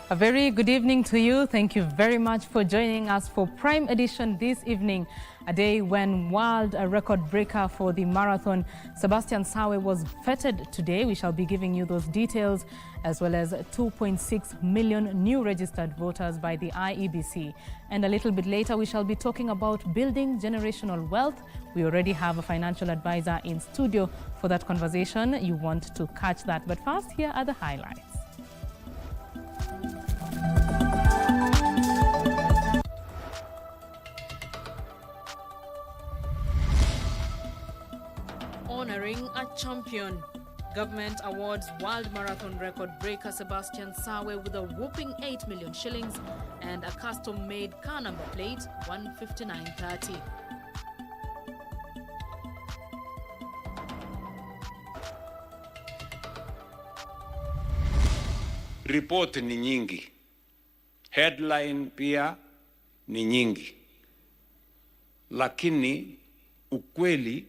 A very good evening to you. Thank you very much for joining us for Prime Edition this evening, a day when world record breaker for the marathon, Sebastian Sawe, was feted today. We shall be giving you those details, as well as 2.6 million new registered voters by the IEBC. And a little bit later, we shall be talking about building generational wealth. We already have a financial advisor in studio for that conversation. You want to catch that. But first, here are the highlights. Honoring a champion. Government awards world marathon record breaker Sebastian Sawe with a whopping 8 million shillings and a custom-made car number plate 15930. Report ni nyingi. Headline pia ni nyingi. Lakini ukweli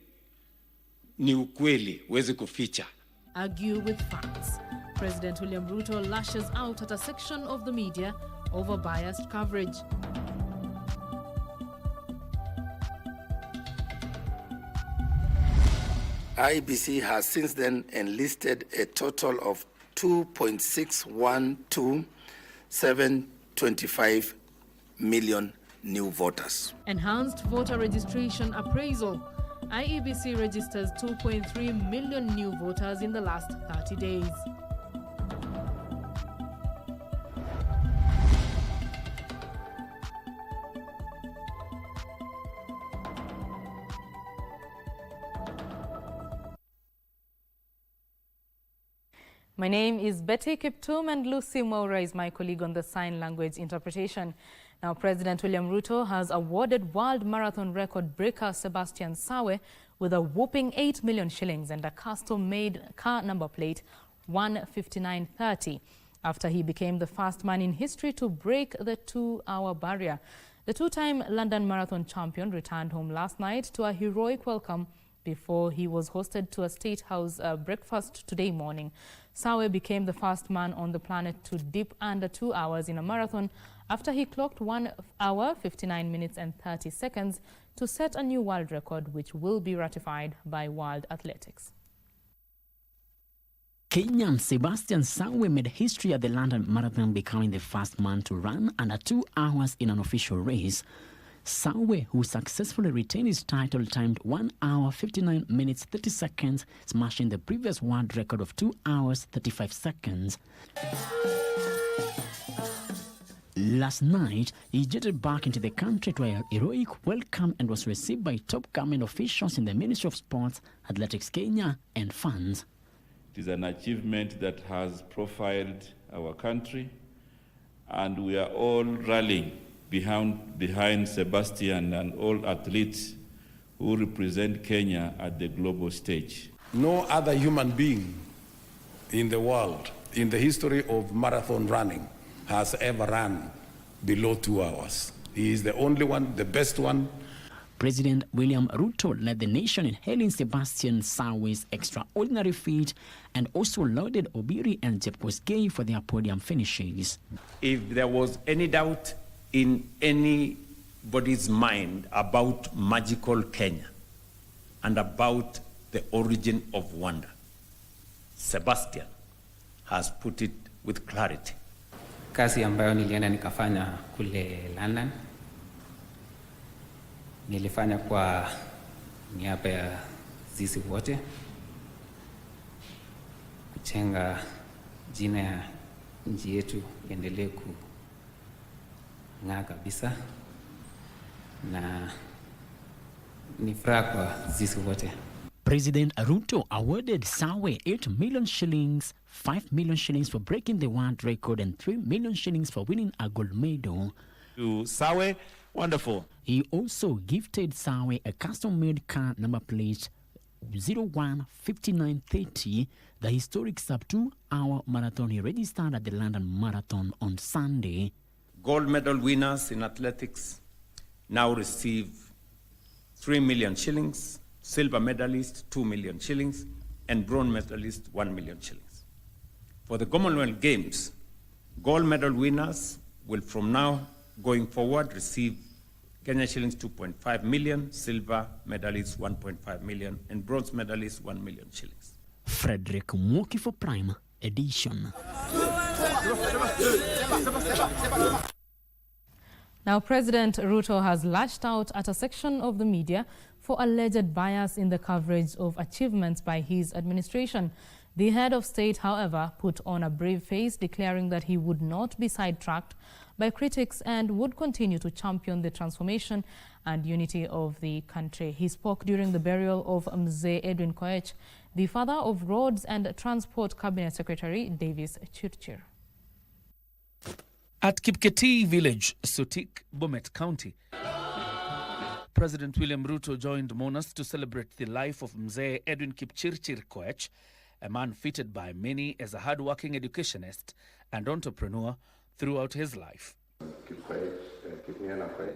ni ukweli, huwezi kuficha. Argue with facts. President William Ruto lashes out at a section of the media over biased coverage. IEBC has since then enlisted a total of 2.612725 million new voters. Enhanced voter registration appraisal. IEBC registers 2.3 million new voters in the last 30 days. My name is Betty Kiptum, and Lucy Moura is my colleague on the sign language interpretation. Now, President William Ruto has awarded world marathon record breaker Sebastian Sawe with a whopping 8 million shillings and a custom-made car number plate 15930 after he became the first man in history to break the 2-hour barrier. The two-time London Marathon champion returned home last night to a heroic welcome before he was hosted to a State House breakfast today morning. Sawe became the first man on the planet to dip under 2 hours in a marathon after he clocked 1 hour, 59 minutes and 30 seconds to set a new world record, which will be ratified by World Athletics. Kenyan Sebastian Sawe made history at the London Marathon, becoming the first man to run under 2 hours in an official race. Sawe, who successfully retained his title, timed 1 hour, 59 minutes, 30 seconds, smashing the previous world record of 2 hours, 35 seconds. Last night, he jetted back into the country to a heroic welcome and was received by top government officials in the Ministry of Sports, Athletics Kenya, and fans. It is an achievement that has profiled our country, and we are all rallying behind Sebastian and all athletes who represent Kenya at the global stage. No other human being in the world, in the history of marathon running, has ever run below 2 hours. He is the only one, the best one. President William Ruto led the nation in hailing Sebastian Sawe's extraordinary feat and also lauded Obiri and Jepkosgei for their podium finishes. If there was any doubt in anybody's mind about magical Kenya and about the origin of wonder, Sebastian has put it with clarity. Kazi ambayo nilienda nikafanya kule London, nilifanya kwa niaba ya sisi wote kuchenga jina ya nchi yetu iendelee kung'aa kabisa, na ni furaha kwa sisi wote. President Ruto awarded Sawe 8 million shillings, 5 million shillings for breaking the world record, and 3 million shillings for winning a gold medal. To Sawe, wonderful. He also gifted Sawe a custom-made car number plate 015930, the historic sub-2-hour marathon he registered at the London Marathon on Sunday. Gold medal winners in athletics now receive 3 million shillings, silver medalist 2 million shillings, and bronze medalist 1 million shillings. For the Commonwealth Games, Gold medal winners will from now going forward receive Kenya shillings 2.5 million, silver medalists 1.5 million, and bronze medalists 1 million shillings. Frederick Mwoki for Prime Edition. Now, President Ruto has lashed out at a section of the media for alleged bias in the coverage of achievements by his administration. The head of state, however, put on a brave face, declaring that he would not be sidetracked by critics and would continue to champion the transformation and unity of the country. He spoke during the burial of Mzee Edwin Koech, the father of Roads and Transport Cabinet Secretary Davis Chirchir. At Kipketi village, Sotik, Bomet County, President William Ruto joined mourners to celebrate the life of Mzee Edwin Kipchirchir Koech, a man fitted by many as a hard-working educationist and entrepreneur throughout his life.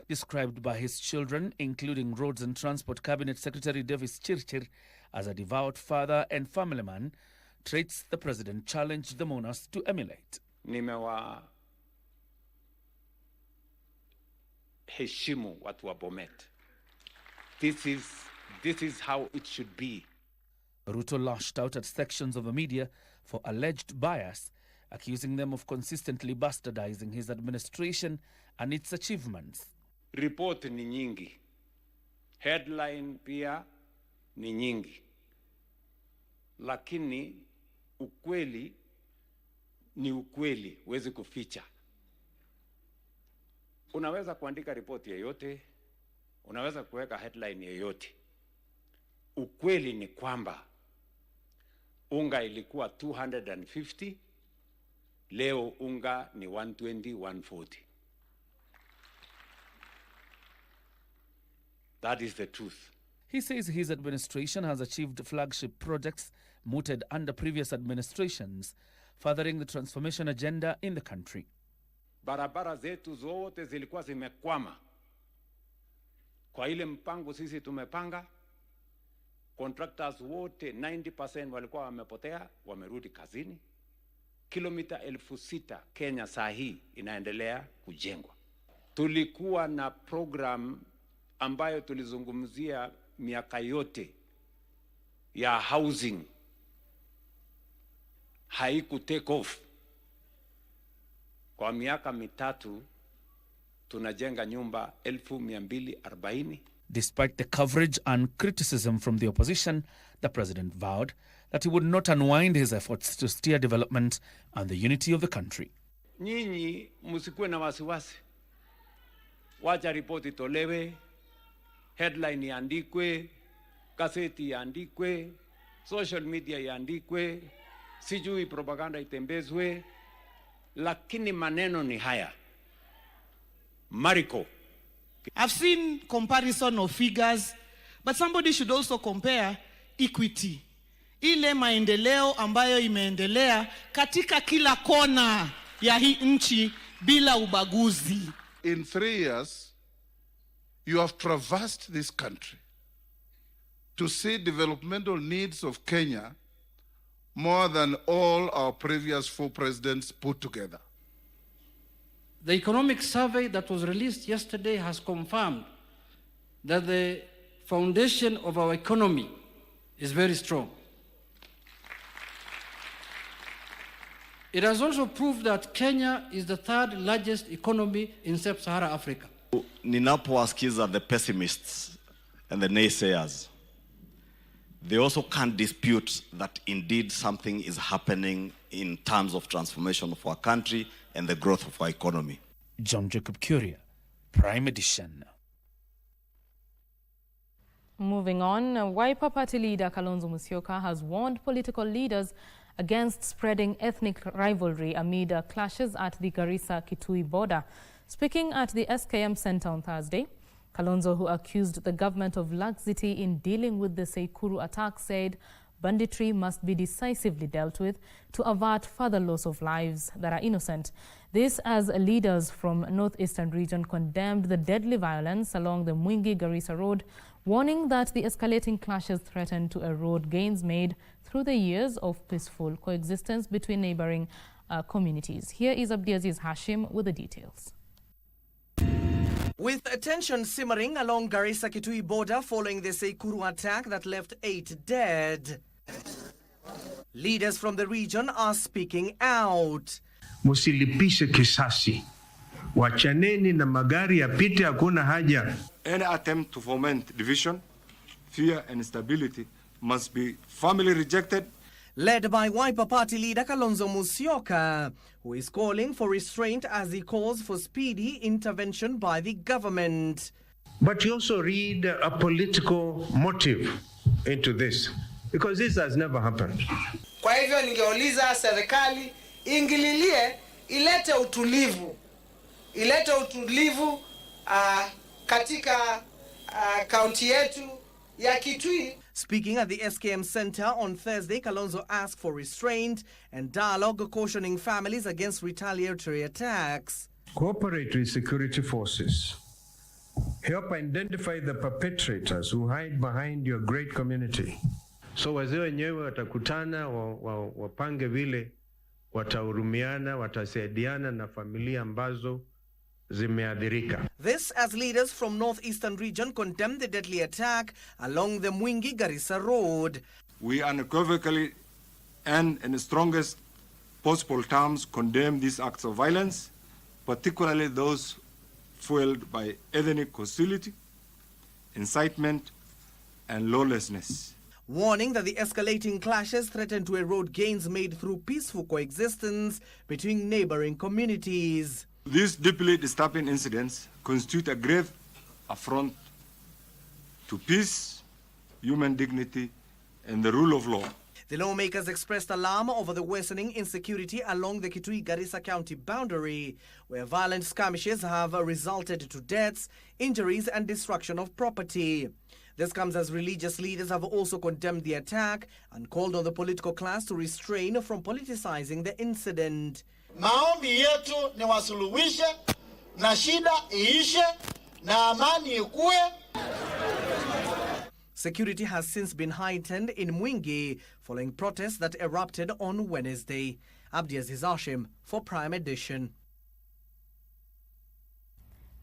Described by his children, including Roads and Transport Cabinet Secretary Davis Chirchir, as a devout father and family man, traits the president challenged the mourners to emulate. Nimewa heshimu watu wa Bomet. This is how it should be. Ruto lashed out at sections of the media for alleged bias, accusing them of consistently bastardizing his administration and its achievements. Report ni nyingi. Headline pia ni nyingi. Lakini ukweli ni ukweli, huwezi kuficha. Unaweza kuandika ripoti yoyote, unaweza kuweka headline yoyote. Ukweli ni kwamba unga ilikuwa 250, leo unga ni 120, 140. That is the truth. He says his administration has achieved flagship projects mooted under previous administrations, furthering the transformation agenda in the country. Barabara zetu zote zilikuwa zimekwama. Kwa ile mpango sisi tumepanga, contractors wote 90% walikuwa wamepotea, wamerudi kazini. Kilomita 6,000 Kenya saa hii inaendelea kujengwa. Tulikuwa na program ambayo tulizungumzia miaka yote ya housing, haiku take off. Kwa miaka mitatu tunajenga nyumba 1240. Despite the coverage and criticism from the opposition, the president vowed that he would not unwind his efforts to steer development and the unity of the country. Nyinyi msikuwe na wasiwasi. Wacha ripoti tolewe, headline iandikwe, gazeti iandikwe, social media iandikwe, sijui propaganda itembezwe, lakini maneno ni haya. Mariko. I've seen comparison of figures, but somebody should also compare equity. Ile maendeleo ambayo imeendelea katika kila kona ya hii nchi bila ubaguzi. In 3 years, you have traversed this country to see developmental needs of Kenya more than all our previous 4 presidents put together. The economic survey that was released yesterday has confirmed that the foundation of our economy is very strong. It has also proved that Kenya is the 3rd largest economy in sub-Saharan Africa. Ninapowasikiza the pessimists and the naysayers, they also can't dispute that indeed something is happening in terms of transformation of our country and the growth of our economy. John Jacob Curia, Prime Edition. Moving on, Wiper Party leader Kalonzo Musyoka has warned political leaders against spreading ethnic rivalry amid clashes at the Garissa-Kitui border. Speaking at the SKM Center on Thursday, Kalonzo, who accused the government of laxity in dealing with the Seikuru attack, said banditry must be decisively dealt with to avert further loss of lives that are innocent. This as leaders from northeastern region condemned the deadly violence along the Mwingi-Garissa road, warning that the escalating clashes threaten to erode gains made through the years of peaceful coexistence between neighboring communities. Here is Abdiaziz Hashim with the details. With tension simmering along Garissa-Kitui border following the Sekuru attack that left 8 dead, leaders from the region are speaking out. Musilipishe kisasi. Wachaneni na magari yapite, hakuna haja. Any attempt to foment division, fear and instability must be firmly rejected. Led by Wiper Party leader Kalonzo Musyoka, who is calling for restraint as he calls for speedy intervention by the government. But you also read a political motive into this, because this has never happened. Kwa hivyo ningeuliza serikali ingililie, ilete utulivu katika kaunti yetu ya Kitui. Speaking at the SKM Center on Thursday, Kalonzo asked for restraint and dialogue, cautioning families against retaliatory attacks. Cooperate with security forces. Help identify the perpetrators who hide behind your great community. So wazee wenyewe watakutana, wapange vile, watahurumiana, watasaidiana na familia ambazo zimeathirika. This as leaders from northeastern region condemned the deadly attack along the Mwingi-Garissa road. We unequivocally and in the strongest possible terms condemn these acts of violence, particularly those fueled by ethnic hostility, incitement, and lawlessness. Warning that the escalating clashes threaten to erode gains made through peaceful coexistence between neighboring communities. These deeply disturbing incidents constitute a grave affront to peace, human dignity, and the rule of law. The lawmakers expressed alarm over the worsening insecurity along the Kitui-Garissa County boundary, where violent skirmishes have resulted to deaths, injuries, and destruction of property. This comes as religious leaders have also condemned the attack and called on the political class to restrain from politicizing the incident. Maombi yetu ni wasuluhishe na shida iishe na amani ikue. Security has since been heightened in Mwingi following protests that erupted on Wednesday. Abdiaziz Hashim for Prime Edition.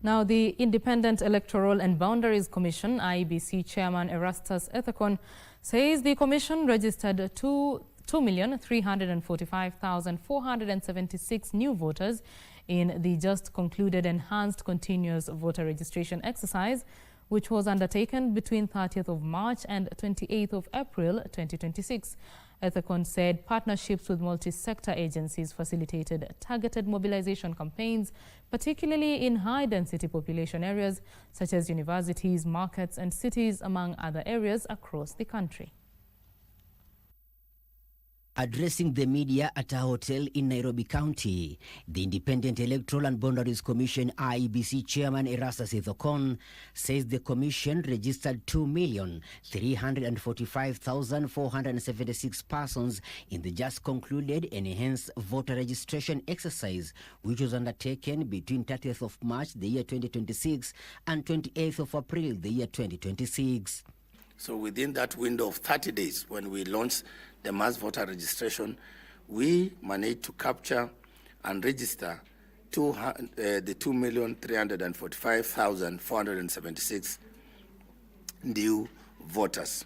Now, the Independent Electoral and Boundaries Commission, IEBC Chairman Erastus Ethekon, says the commission registered 2,345,476 new voters in the just concluded enhanced continuous voter registration exercise, which was undertaken between 30th of March and 28th of April 2026. Ethekon said partnerships with multi-sector agencies facilitated targeted mobilization campaigns, particularly in high-density population areas such as universities, markets and cities, among other areas across the country. Addressing the media at a hotel in Nairobi County, the Independent Electoral and Boundaries Commission IEBC Chairman Erastus Ethekon says the commission registered 2,345,476 persons in the just concluded enhanced voter registration exercise, which was undertaken between 30th of March the year 2026 and 28th of April the year 2026. So within that window of 30 days, when we launched the mass voter registration, we managed to capture and register the 2,345,476 new voters.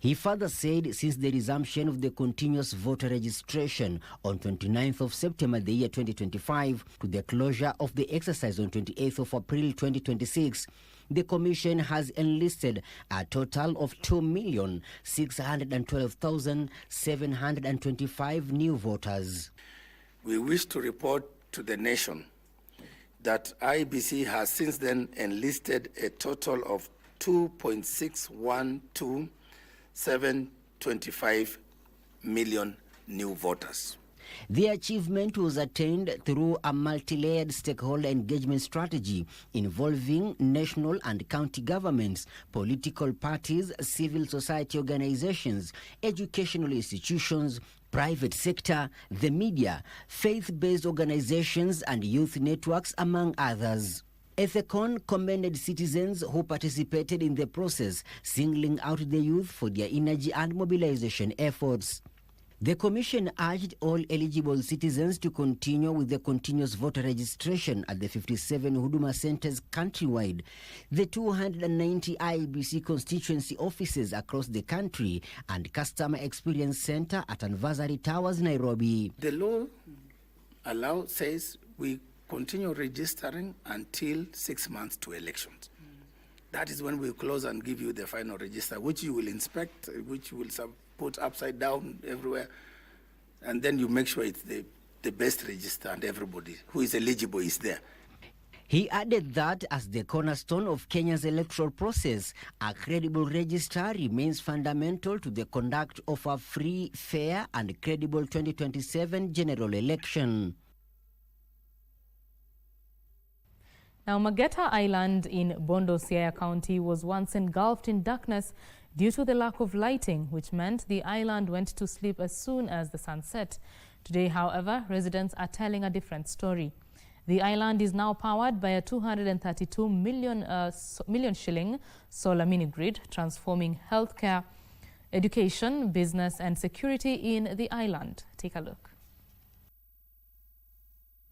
He further said since the resumption of the continuous voter registration on 29th of September the year 2025 to the closure of the exercise on 28th of April 2026, the Commission has enlisted a total of 2,612,725 new voters. We wish to report to the nation that IEBC has since then enlisted a total of 2.612725 million new voters. The achievement was attained through a multi-layered stakeholder engagement strategy involving national and county governments, political parties, civil society organizations, educational institutions, private sector, the media, faith-based organizations and youth networks, among others. Ethekon commended citizens who participated in the process, singling out the youth for their energy and mobilization efforts. The Commission urged all eligible citizens to continue with the continuous voter registration at the 57 Huduma centers countrywide, the 290 IBC constituency offices across the country, and Customer Experience Center at Anniversary Towers, Nairobi. The law says we continue registering until 6 months to elections. That is when we close and give you the final register, which you will inspect, which you will put upside down everywhere, and then you make sure it's the best register and everybody who is eligible is there. He added that as the cornerstone of Kenya's electoral process, a credible register remains fundamental to the conduct of a free, fair and credible 2027 general election. Now, Mageta Island in Bondo, Siaya County was once engulfed in darkness due to the lack of lighting, which meant the island went to sleep as soon as the sun set. Today, however, residents are telling a different story. The island is now powered by a 232 million shilling solar mini-grid, transforming healthcare, education, business and security in the island. Take a look.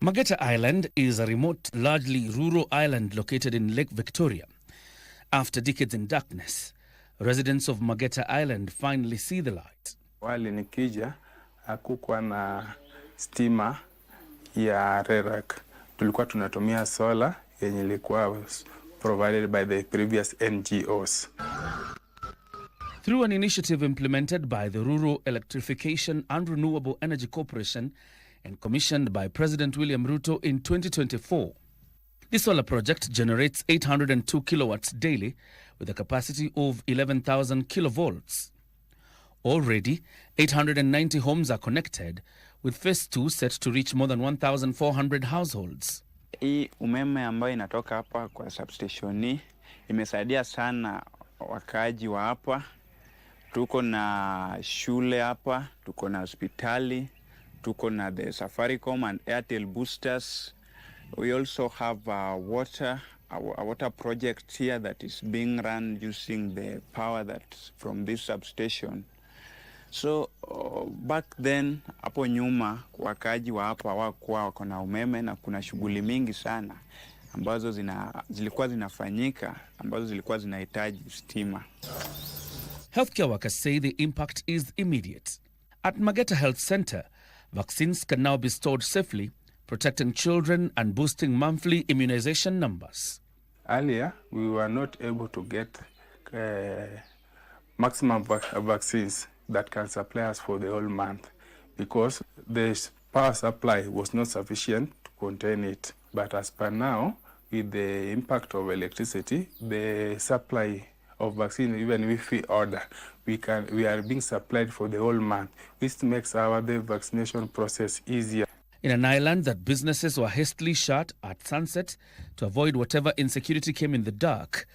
Mageta Island is a remote, largely rural island located in Lake Victoria. After decades in darkness, residents of Mageta Island finally see the light. Wali nikija, hakukuwa na stima ya RERAC. Tulikuwa tunatumia solar yenye ilikuwa provided by the previous NGOs. Through an initiative implemented by the Rural Electrification and Renewable Energy Corporation and commissioned by President William Ruto in 2024, the solar project generates 802 kilowatts daily with a capacity of 11,000 kilovolts. Already, 890 homes are connected, with phase 2 set to reach more than 1,400 households. Hii umeme ambayo inatoka hapa kwa substation hii imesaidia sana wakaaji wa hapa. Tuko na shule hapa, tuko na hospitali, tuko na the Safaricom and Airtel boosters. We also have a water project here that is being run using the power that's from this substation. So back then, hapo nyuma wakaaji wa hapa hawakuwa wako na umeme, na kuna shughuli mingi sana ambazo zilikuwa zinafanyika ambazo zilikuwa zinahitaji stima. Healthcare workers say the impact is immediate. At Mageta Health Center, vaccines can now be stored safely, protecting children and boosting monthly immunization numbers. Earlier, we were not able to get maximum vaccines that can supply us for the whole month because the power supply was not sufficient to contain it. But as per now, with the impact of electricity, the supply of vaccine, even if we order, we are being supplied for the whole month, which makes the vaccination process easier. In an island that businesses were hastily shut at sunset to avoid whatever insecurity came in the dark,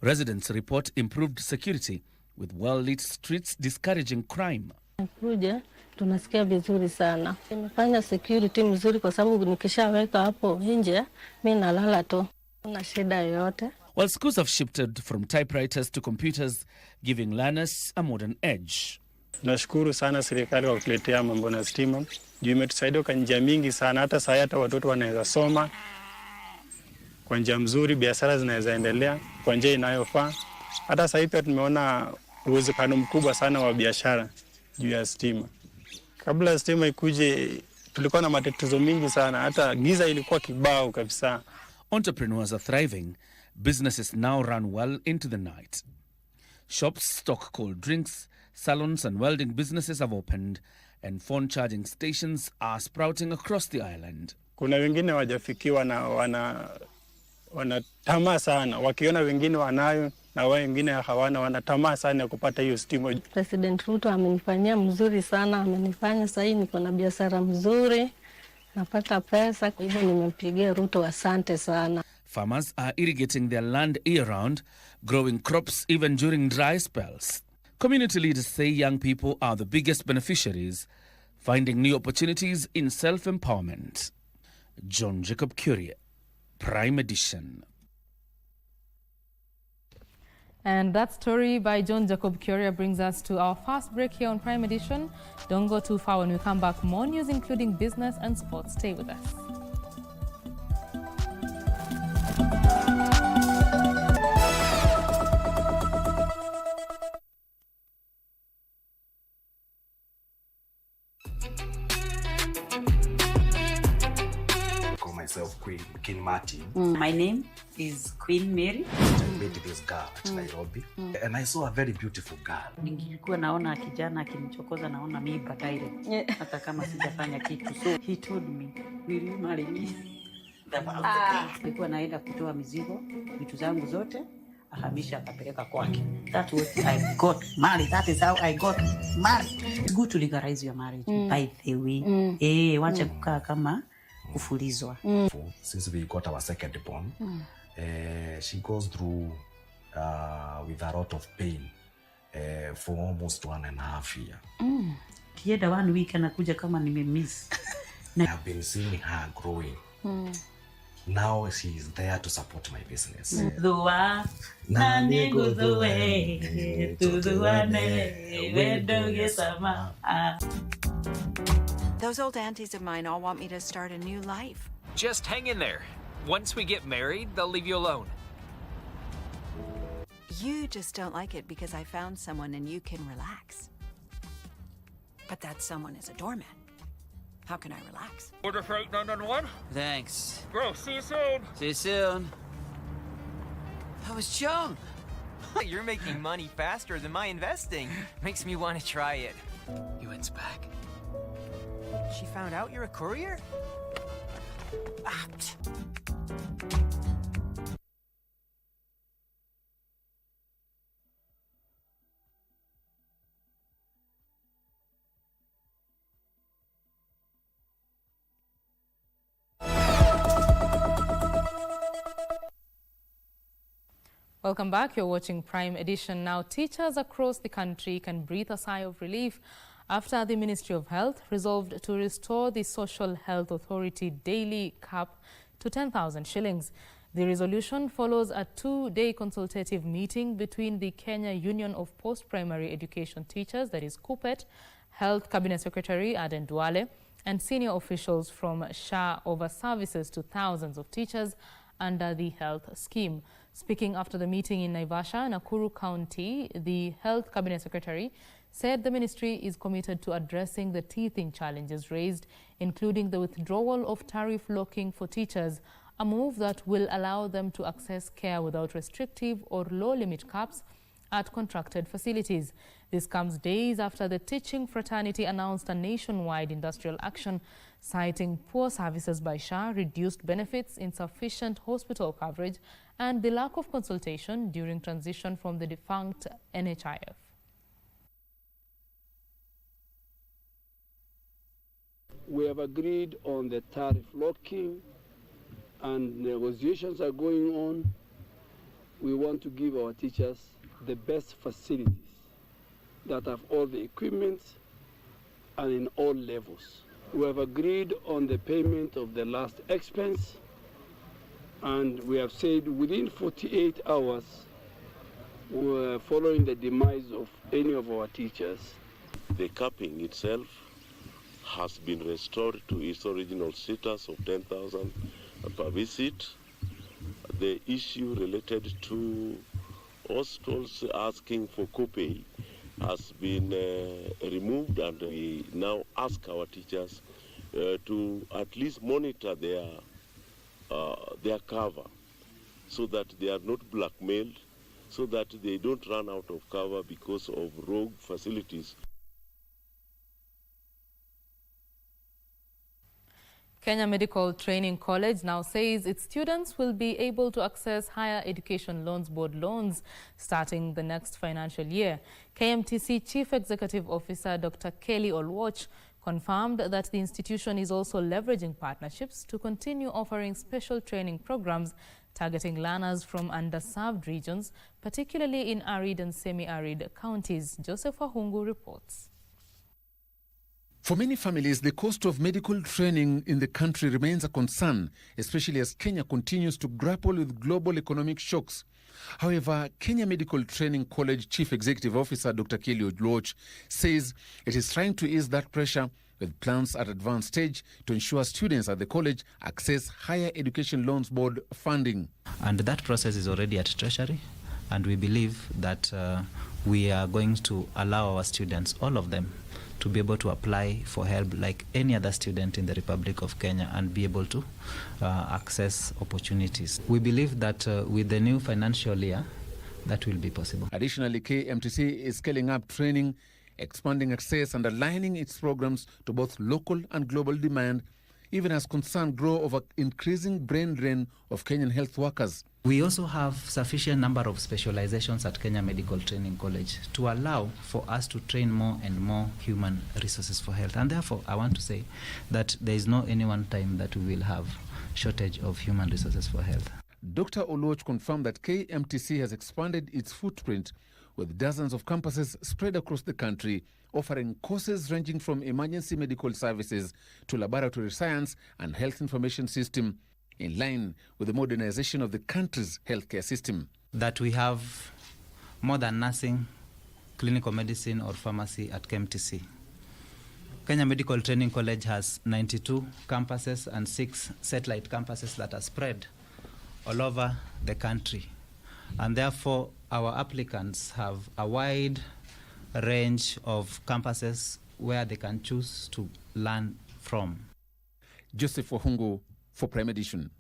residents report improved security with well-lit streets discouraging crime. Kuja tunasikia vizuri sana. Imefanya security mzuri kwa sababu nikishaweka hapo nje mimi nalala tu. Kuna shida yoyote. While schools have shifted from typewriters to computers, giving learners a modern edge. Nashukuru sana serikali kwa kutuletea mambo na stima. Juu imetusaidia kwa njia mingi sana, hata sasa hata watoto wanaweza soma kwa njia mzuri, biashara zinaweza endelea kwa njia inayofaa. Hata sasa hivi tumeona uwezekano mkubwa sana wa biashara juu ya stima. Kabla stima ikuje tulikuwa na matatizo mingi sana, hata giza ilikuwa kibao kabisa. Entrepreneurs are thriving. Businesses now run well into the night. Shops stock cold drinks, salons and welding businesses have opened, and phone charging stations are sprouting across the island. Kuna wengine wajafikiwa na wana tamaa sana, wakiona wengine wanayo na wengine hawana, wana tamaa sana ya kupata hiyo stima. President Ruto amenifanyia mzuri sana, amenifanya sasa niko na biashara mzuri, napata pesa, kwa hivyo nimempigia Ruto asante sana. Farmers are irrigating their land year-round, growing crops even during dry spells. Community leaders say young people are the biggest beneficiaries, finding new opportunities in self-empowerment. John Jacob Curie, Prime Edition. And that story by John Jacob Curia brings us to our first break here on Prime Edition. Don't go too far. When we come back, more news including business and sports. Stay with us. Myself, Queen Martin. My name is Queen Mary. I met this girl at Nairobi, and I saw a very beautiful girl. Nilikuwa naona kijana akinichokoza, naona miiba direct, hata kama sijafanya kitu. So he told me, will you marry me? Nilikuwa naenda kutoa mizigo, vitu zangu zote, ahamisha akapeleka kwake. That's what I got married. That is how I got married. It's good to legalize your marriage, by the way. Wacha kukaa kama kufulizwa. Since we got our second born, she goes through with a lot of pain for almost 1.5 years. Kieda 1 week anakuja kama nimemiss. I have been seeing her growing. Now she is there to support my business. Dua nani gozoe tuduane wedoge sama. Those old aunties of mine all want me to start a new life. Just hang in there. Once we get married, they'll leave you alone. You just don't like it because I found someone and you can relax. But that someone is a doormat. How can I relax? Order for 8991. Thanks. Bro, see you soon. See you soon. That was Chung. You're making money faster than my investing. Makes me want to try it. Ewan's back. She found out you're a courier? Welcome back. You're watching Prime Edition. Now, teachers across the country can breathe a sigh of relief after the Ministry of Health resolved to restore the Social Health Authority daily cap to 10,000 shillings. The resolution follows a 2-day consultative meeting between the Kenya Union of Post-Primary Education Teachers, that is KUPPET, Health Cabinet Secretary Aden Duale, and senior officials from SHA over services to thousands of teachers under the health scheme. Speaking after the meeting in Naivasha, Nakuru County, the Health Cabinet Secretary said the ministry is committed to addressing the teething challenges raised, including the withdrawal of tariff locking for teachers, a move that will allow them to access care without restrictive or low-limit caps at contracted facilities. This comes days after the teaching fraternity announced a nationwide industrial action, citing poor services by SHA, reduced benefits, insufficient hospital coverage, and the lack of consultation during transition from the defunct NHIF. We have agreed on the tariff locking and negotiations are going on. We want to give our teachers the best facilities that have all the equipment and in all levels. We have agreed on the payment of the last expense, and we have said within 48 hours, following the demise of any of our teachers. The capping itself has been restored to its original status of 10,000 per visit. The issue related to hospitals asking for copay has been removed, and we now ask our teachers to at least monitor their cover so that they are not blackmailed, so that they don't run out of cover because of rogue facilities. Kenya Medical Training College now says its students will be able to access Higher Education Loans Board loans starting the next financial year. KMTC Chief Executive Officer Dr. Kelly Olwoch confirmed that the institution is also leveraging partnerships to continue offering special training programs targeting learners from underserved regions, particularly in arid and semi-arid counties. Joseph Wahungu reports. For many families, the cost of medical training in the country remains a concern, especially as Kenya continues to grapple with global economic shocks. However, Kenya Medical Training College Chief Executive Officer Dr. Kelly Ojloch says it is trying to ease that pressure with plans at advanced stage to ensure students at the college access Higher Education Loans Board funding. And that process is already at Treasury, and we believe that we are going to allow our students, all of them, to be able to apply for help like any other student in the Republic of Kenya and be able to access opportunities. We believe that with the new financial year, that will be possible. Additionally, KMTC is scaling up training, expanding access and aligning its programs to both local and global demand, even as concerns grow over increasing brain drain of Kenyan health workers. We also have sufficient number of specializations at Kenya Medical Training College to allow for us to train more and more human resources for health. And therefore, I want to say that there is no any one time that we will have shortage of human resources for health. Dr. Oluoch confirmed that KMTC has expanded its footprint with dozens of campuses spread across the country, offering courses ranging from emergency medical services to laboratory science and health information system, in line with the modernization of the country's healthcare system. That we have more than nursing, clinical medicine or pharmacy at KMTC. Kenya Medical Training College has 92 campuses and 6 satellite campuses that are spread all over the country. And therefore, our applicants have a wide range of campuses where they can choose to learn from. Joseph Ohungu for Prime Edition.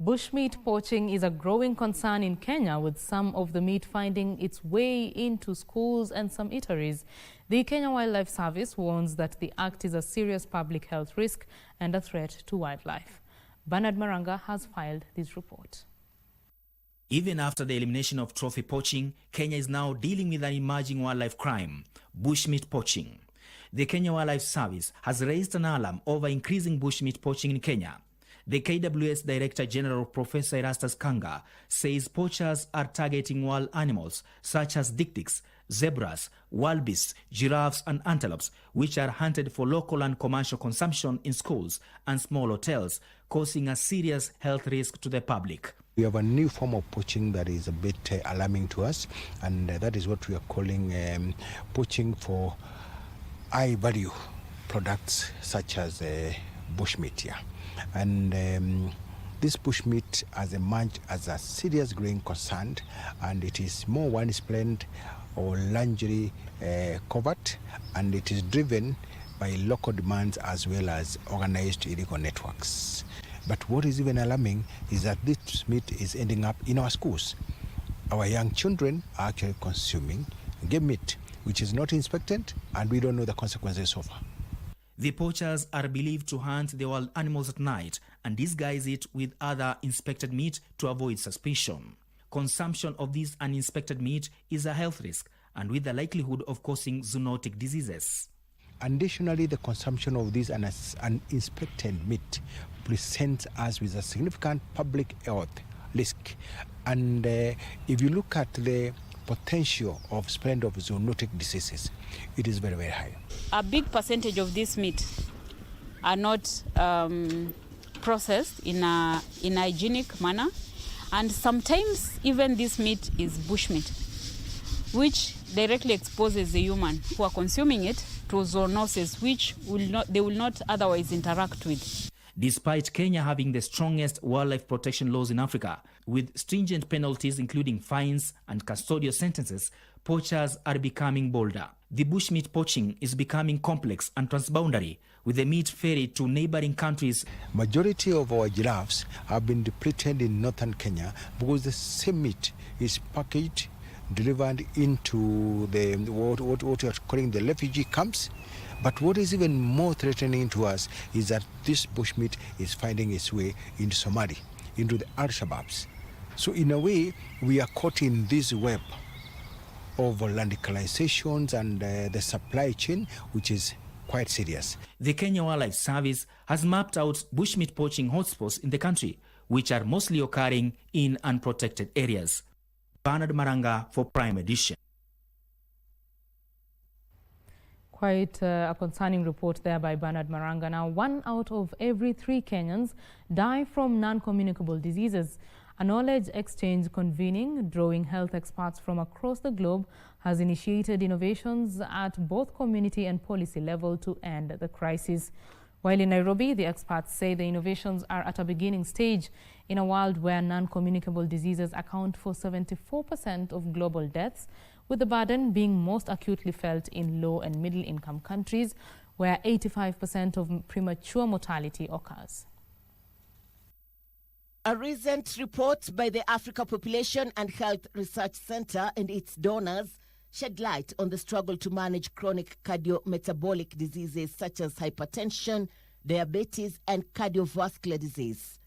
Bushmeat poaching is a growing concern in Kenya, with some of the meat finding its way into schools and some eateries. The Kenya Wildlife Service warns that the act is a serious public health risk and a threat to wildlife. Bernard Maranga has filed this report. Even after the elimination of trophy poaching, Kenya is now dealing with an emerging wildlife crime, bushmeat poaching. The Kenya Wildlife Service has raised an alarm over increasing bushmeat poaching in Kenya. The KWS Director General Professor Erastus Kanga says poachers are targeting wild animals such as dik-diks, zebras, wildebeests, giraffes and antelopes, which are hunted for local and commercial consumption in schools and small hotels, causing a serious health risk to the public. We have a new form of poaching that is a bit alarming to us, and that is what we are calling poaching for high-value products such as bushmeat. Yeah. And this bushmeat has emerged as a serious growing concern, and it is more widespread or largely covert, and it is driven by local demands as well as organized illegal networks. But what is even alarming is that this meat is ending up in our schools. Our young children are actually consuming game meat, which is not inspected, and we don't know the consequences so far. The poachers are believed to hunt the wild animals at night and disguise it with other inspected meat to avoid suspicion. Consumption of this uninspected meat is a health risk and with the likelihood of causing zoonotic diseases. Additionally, the consumption of this uninspected meat presents us with a significant public health risk. And if you look at the potential of spread of zoonotic diseases, it is very, very high. A big percentage of this meat are not processed in a hygienic manner, and sometimes even this meat is bushmeat, which directly exposes the human who are consuming it to zoonoses, which they will not otherwise interact with. Despite Kenya having the strongest wildlife protection laws in Africa, with stringent penalties including fines and custodial sentences, poachers are becoming bolder. The bushmeat poaching is becoming complex and transboundary, with the meat ferried to neighboring countries. Majority of our giraffes have been depleted in northern Kenya because the same meat is packaged, delivered into the what we are calling the refugee camps. But what is even more threatening to us is that this bushmeat is finding its way into Somali, into the Al-Shabaabs. So in a way, we are caught in this web of radicalizations and the supply chain, which is quite serious. The Kenya Wildlife Service has mapped out bushmeat poaching hotspots in the country, which are mostly occurring in unprotected areas. Bernard Maranga for Prime Edition. Quite a concerning report there by Bernard Maranga. Now, 1 out of every 3 Kenyans die from non-communicable diseases. A knowledge exchange convening, drawing health experts from across the globe, has initiated innovations at both community and policy level to end the crisis. While in Nairobi, the experts say the innovations are at a beginning stage in a world where non-communicable diseases account for 74% of global deaths, with the burden being most acutely felt in low and middle income countries, where 85% of premature mortality occurs. A recent report by the Africa Population and Health Research Center and its donors shed light on the struggle to manage chronic cardiometabolic diseases such as hypertension, diabetes, and cardiovascular disease.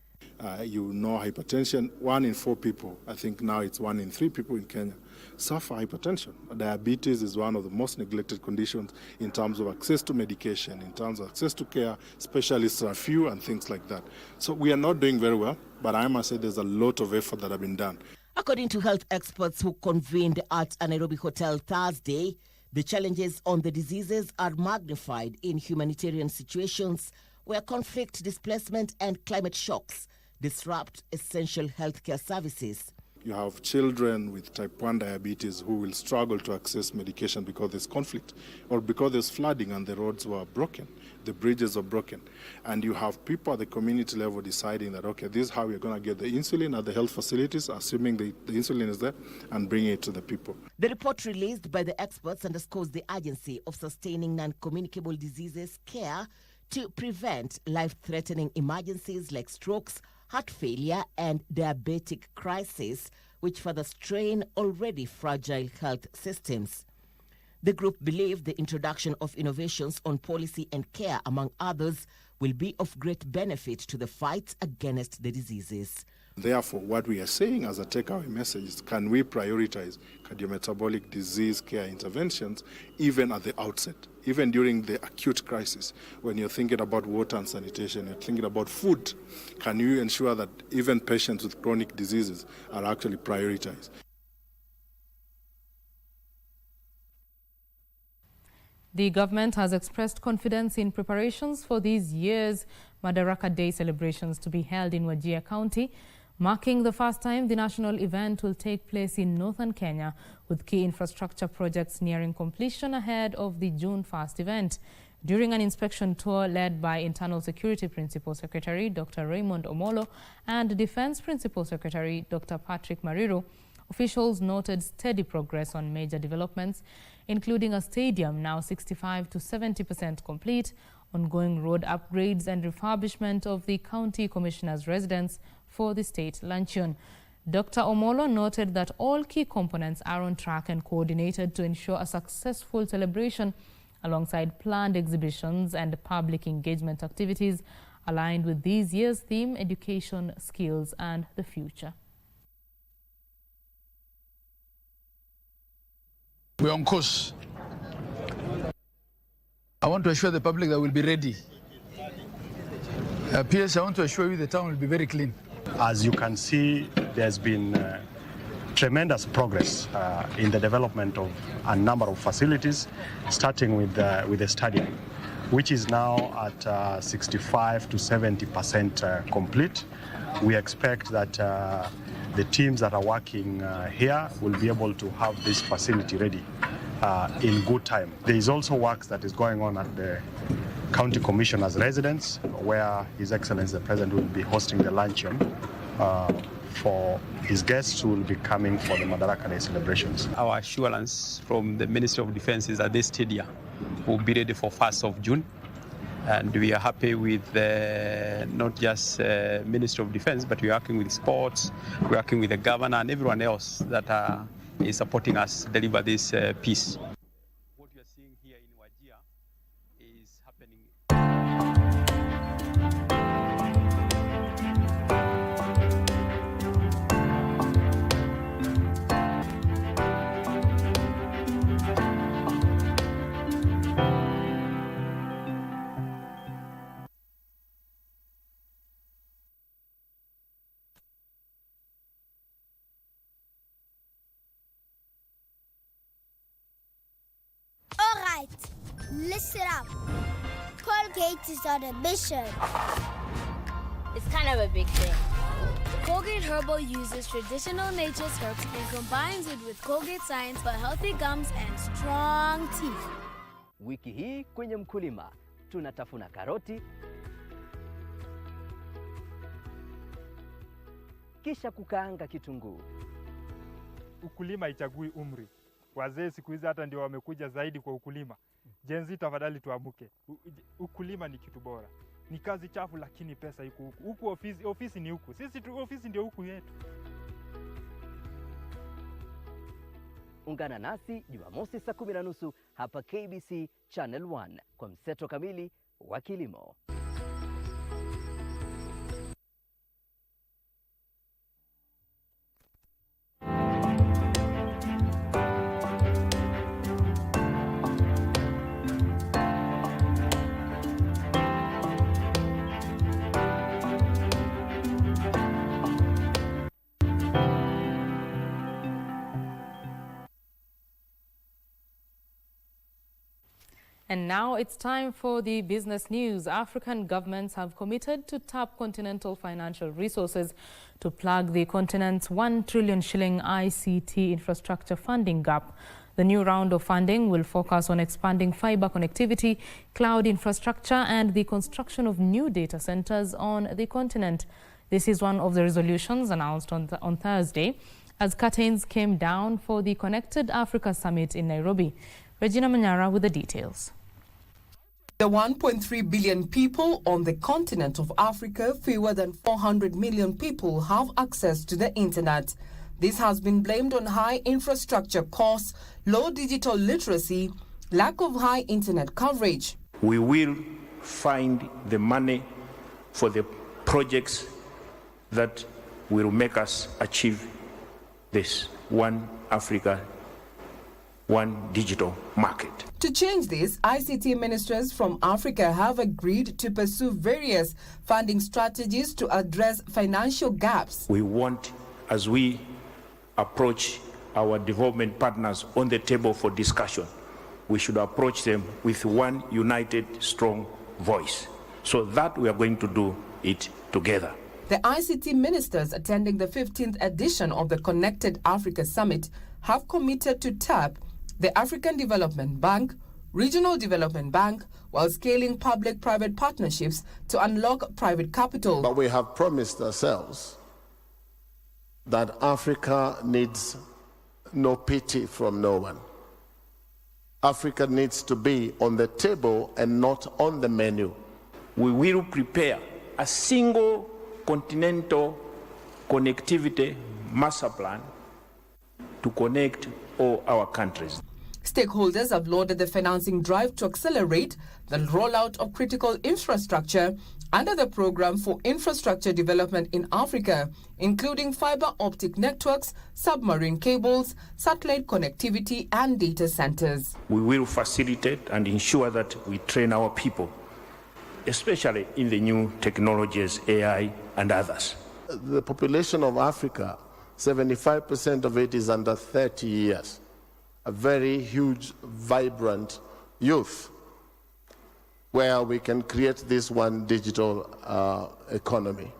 You know, hypertension, 1 in 4 people, I think now it's 1 in 3 people in Kenya, suffer hypertension. Diabetes is one of the most neglected conditions in terms of access to medication, in terms of access to care, specialists are few and things like that. So we are not doing very well, but I must say there's a lot of effort that have been done. According to health experts who convened at a Nairobi hotel Thursday, the challenges on the diseases are magnified in humanitarian situations where conflict, displacement, and climate shocks disrupt essential healthcare services. You have children with type 1 diabetes who will struggle to access medication because there's conflict or because there's flooding and the roads were broken, the bridges are broken. And you have people at the community level deciding that, okay, this is how we're going to get the insulin at the health facilities, assuming the insulin is there, and bring it to the people. The report released by the experts underscores the urgency of sustaining non-communicable diseases care to prevent life-threatening emergencies like strokes, heart failure, and diabetic crisis, which further strain already fragile health systems. The group believe the introduction of innovations on policy and care, among others, will be of great benefit to the fight against the diseases. Therefore, what we are saying as a takeaway message is, can we prioritize cardiometabolic disease care interventions even at the outset, even during the acute crisis? When you're thinking about water and sanitation, you're thinking about food, can you ensure that even patients with chronic diseases are actually prioritized? The government has expressed confidence in preparations for these year's Madaraka Day celebrations to be held in Wajir County, marking the first time the national event will take place in northern Kenya, with key infrastructure projects nearing completion ahead of the June 1st event. During an inspection tour led by Internal Security Principal Secretary Dr. Raymond Omolo and Defense Principal Secretary Dr. Patrick Mariru, officials noted steady progress on major developments, including a stadium now 65 to 70% complete, ongoing road upgrades and refurbishment of the county commissioner's residence for the state luncheon. Dr. Omolo noted that all key components are on track and coordinated to ensure a successful celebration, alongside planned exhibitions and public engagement activities aligned with this year's theme, education, skills and the future. We're on course. I want to assure the public that we'll be ready. PS, I want to assure you the town will be very clean. As you can see, there's been tremendous progress in the development of a number of facilities, starting with the stadium, which is now at 65 to 70% complete. We expect that the teams that are working here will be able to have this facility ready in good time. There is also work that is going on at the County Commissioner's residence, where His Excellency the President will be hosting the luncheon for his guests who will be coming for the Madaraka Day celebrations. Our assurance from the Ministry of Defense is that this stadium will be ready for 1st of June. And we are happy with not just Ministry of Defense, but we are working with sports, we are working with the governor and everyone else that is supporting us deliver this peace. What we are seeing here in Wajir is happening. Listen up. Colgate is on a mission. It's kind of a big thing. Colgate Herbal uses traditional nature's herbs and combines it with Colgate Science for healthy gums and strong teeth. Wiki hii kwenye mkulima, tunatafuna karoti, kisha kukaanga kitunguu. Ukulima ichagui umri. Wazee siku hizi hata ndio wamekuja zaidi kwa ukulima. Gen Z tafadhali tuamuke. Ukulima ni kitu bora. Ni kazi chafu lakini pesa iko huku. Huku ofisi ni huku. Sisi tu ofisi ndio huku yetu. Ungana nasi Jumamosi saa 10:30 hapa KBC Channel 1 kwa mseto kamili wa kilimo. And now it's time for the business news. African governments have committed to tap continental financial resources to plug the continent's 1 trillion shilling ICT infrastructure funding gap. The new round of funding will focus on expanding fiber connectivity, cloud infrastructure, and the construction of new data centers on the continent. This is one of the resolutions announced on Thursday as curtains came down for the Connected Africa Summit in Nairobi. Regina Manyara with the details. The 1.3 billion people on the continent of Africa, fewer than 400 million people have access to the internet. This has been blamed on high infrastructure costs, low digital literacy, lack of high internet coverage. We will find the money for the projects that will make us achieve this One Africa, One Digital Market. To change this, ICT ministers from Africa have agreed to pursue various funding strategies to address financial gaps. We want, as we approach our development partners on the table for discussion, we should approach them with one united, strong voice. So that we are going to do it together. The ICT ministers attending the 15th edition of the Connected Africa Summit have committed to tap the African Development Bank, Regional Development Bank, while scaling public-private partnerships to unlock private capital. But we have promised ourselves that Africa needs no pity from no one. Africa needs to be on the table and not on the menu. We will prepare a single continental connectivity master plan to connect all our countries. Stakeholders have lauded the financing drive to accelerate the rollout of critical infrastructure under the Program for Infrastructure Development in Africa, including fiber optic networks, submarine cables, satellite connectivity, and data centers. We will facilitate and ensure that we train our people, especially in the new technologies, AI and others. The population of Africa, 75% of it is under 30 years. A very huge, vibrant youth where we can create this one digital economy.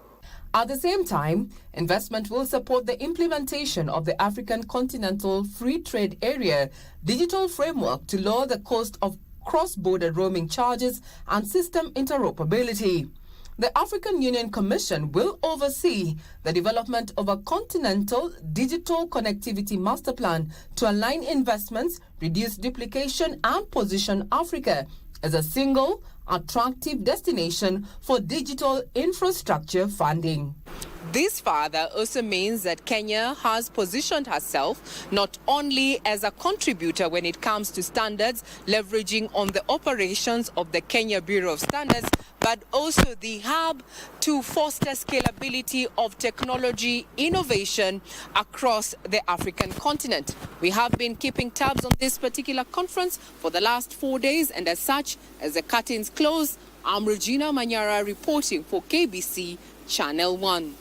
At the same time, investment will support the implementation of the African Continental Free Trade Area digital framework to lower the cost of cross-border roaming charges and system interoperability. The African Union Commission will oversee the development of a continental digital connectivity master plan to align investments, reduce duplication, and position Africa as a single, attractive destination for digital infrastructure funding. This further also means that Kenya has positioned herself not only as a contributor when it comes to standards, leveraging on the operations of the Kenya Bureau of Standards, but also the hub to foster scalability of technology innovation across the African continent. We have been keeping tabs on this particular conference for the last 4 days, and as such, as the curtains close, I'm Regina Manyara reporting for KBC Channel 1.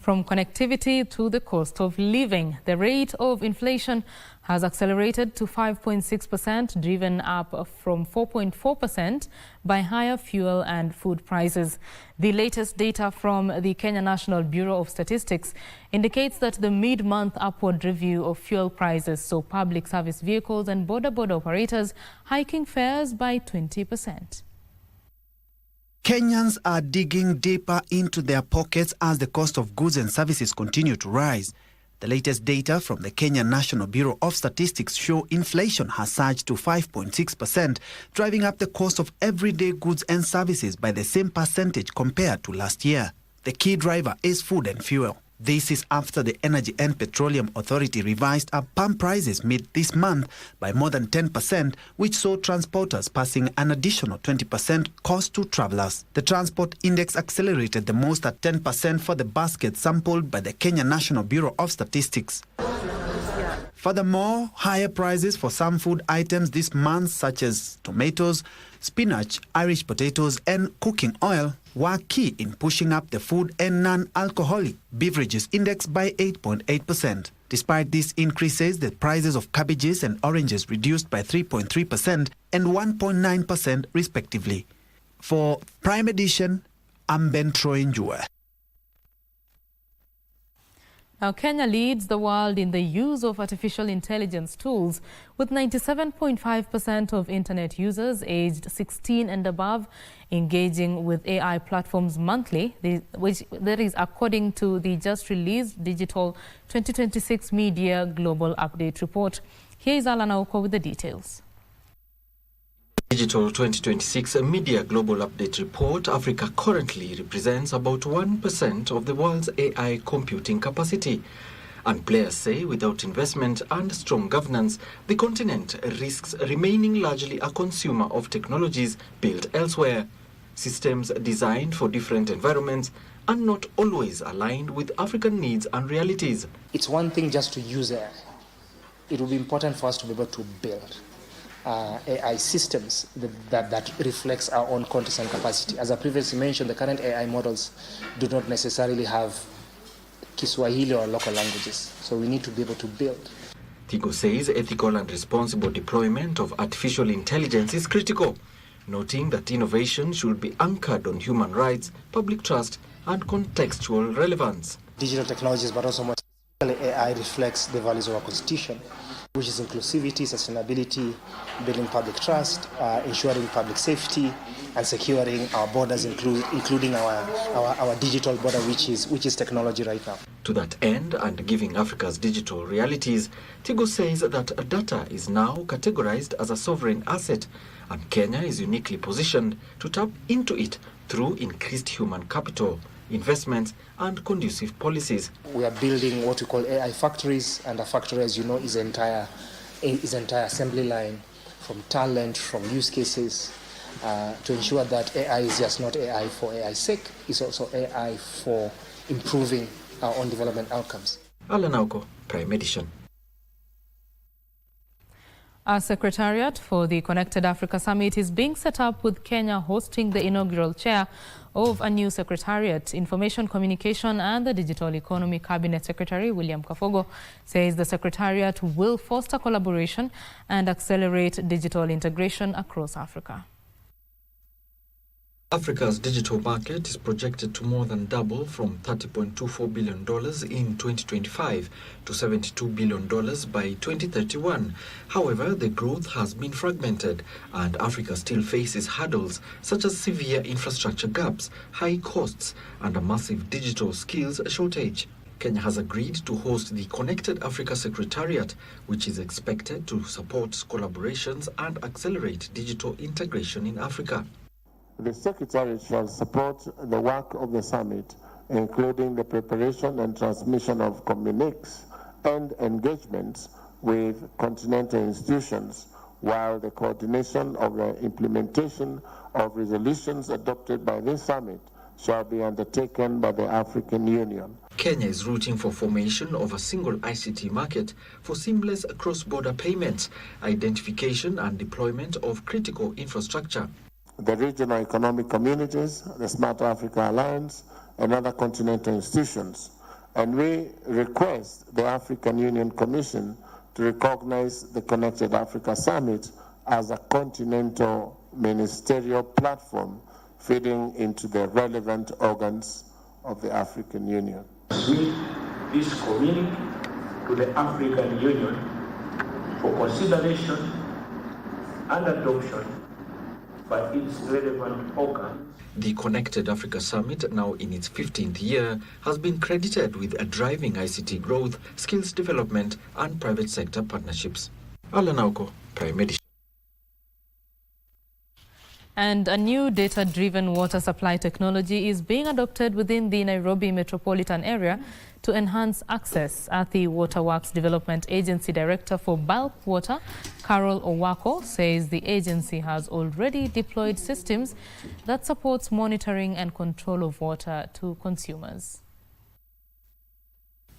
From connectivity to the cost of living, the rate of inflation has accelerated to 5.6%, driven up from 4.4% by higher fuel and food prices. The latest data from the Kenya National Bureau of Statistics indicates that the mid-month upward review of fuel prices saw public service vehicles and border operators hiking fares by 20%. Kenyans are digging deeper into their pockets as the cost of goods and services continue to rise. The latest data from the Kenya National Bureau of Statistics show inflation has surged to 5.6%, driving up the cost of everyday goods and services by the same percentage compared to last year. The key driver is food and fuel. This is after the Energy and Petroleum Authority revised up pump prices mid this month by more than 10%, which saw transporters passing an additional 20% cost to travelers. The transport index accelerated the most at 10% for the basket sampled by the Kenya National Bureau of Statistics. Furthermore, higher prices for some food items this month, such as tomatoes, spinach, Irish potatoes, and cooking oil, were key in pushing up the food and non-alcoholic beverages index by 8.8%. Despite these increases, the prices of cabbages and oranges reduced by 3.3% and 1.9% respectively. For Prime Edition, I'm Ben Troy-Njue. Now, Kenya leads the world in the use of artificial intelligence tools, with 97.5% of internet users aged 16 and above engaging with AI platforms monthly, that is according to the just released Digital 2026 Media Global Update Report. Here is Alan Auko with the details. Digital 2026 Media Global Update Report, Africa currently represents about 1% of the world's AI computing capacity. And players say without investment and strong governance, the continent risks remaining largely a consumer of technologies built elsewhere. Systems designed for different environments are not always aligned with African needs and realities. It's one thing just to use AI. It will be important for us to be able to build AI systems that reflects our own context and capacity. As I previously mentioned, the current AI models do not necessarily have Kiswahili or local languages, so we need to be able to build. Tigo says ethical and responsible deployment of artificial intelligence is critical, noting that innovation should be anchored on human rights, public trust, and contextual relevance. Digital technologies, but also more specifically AI, reflects the values of our constitution, which is inclusivity, sustainability, building public trust, ensuring public safety, and securing our borders, including our digital border, which is technology right now. To that end, and giving Africa's digital realities, Tigo says that data is now categorized as a sovereign asset, and Kenya is uniquely positioned to tap into it through increased human capital, investments, and conducive policies. We are building what we call AI factories, and a factory, as you know, is an entire assembly line, from talent, from use cases, to ensure that AI is just not AI for AI's sake, it's also AI for improving our own development outcomes. Alan Auko, Prime Edition. A secretariat for the Connected Africa Summit is being set up, with Kenya hosting the inaugural chair of a new secretariat. Information Communication and the Digital Economy Cabinet Secretary William Kafogo says the secretariat will foster collaboration and accelerate digital integration across Africa. Africa's digital market is projected to more than double from $30.24 billion in 2025 to $72 billion by 2031. However, the growth has been fragmented, and Africa still faces hurdles such as severe infrastructure gaps, high costs, and a massive digital skills shortage. Kenya has agreed to host the Connected Africa Secretariat, which is expected to support collaborations and accelerate digital integration in Africa. The Secretariat shall support the work of the summit, including the preparation and transmission of communiques and engagements with continental institutions, while the coordination of the implementation of resolutions adopted by this summit shall be undertaken by the African Union. Kenya is rooting for formation of a single ICT market for seamless cross-border payments, identification and deployment of critical infrastructure. The regional economic communities, the Smart Africa Alliance, and other continental institutions And we request the African Union Commission to recognize the Connected Africa Summit as a continental ministerial platform feeding into the relevant organs of the African Union. Bring this community to the African Union for consideration and adoption by its relevant organs. The Connected Africa Summit, now in its 15th year, has been credited with driving ICT growth, skills development, and private sector partnerships. Alan Auko, Prime Edition. And a new data-driven water supply technology is being adopted within the Nairobi metropolitan area to enhance access. Athi Waterworks Development Agency Director for Bulk Water, Carol Owako, says the agency has already deployed systems that supports monitoring and control of water to consumers.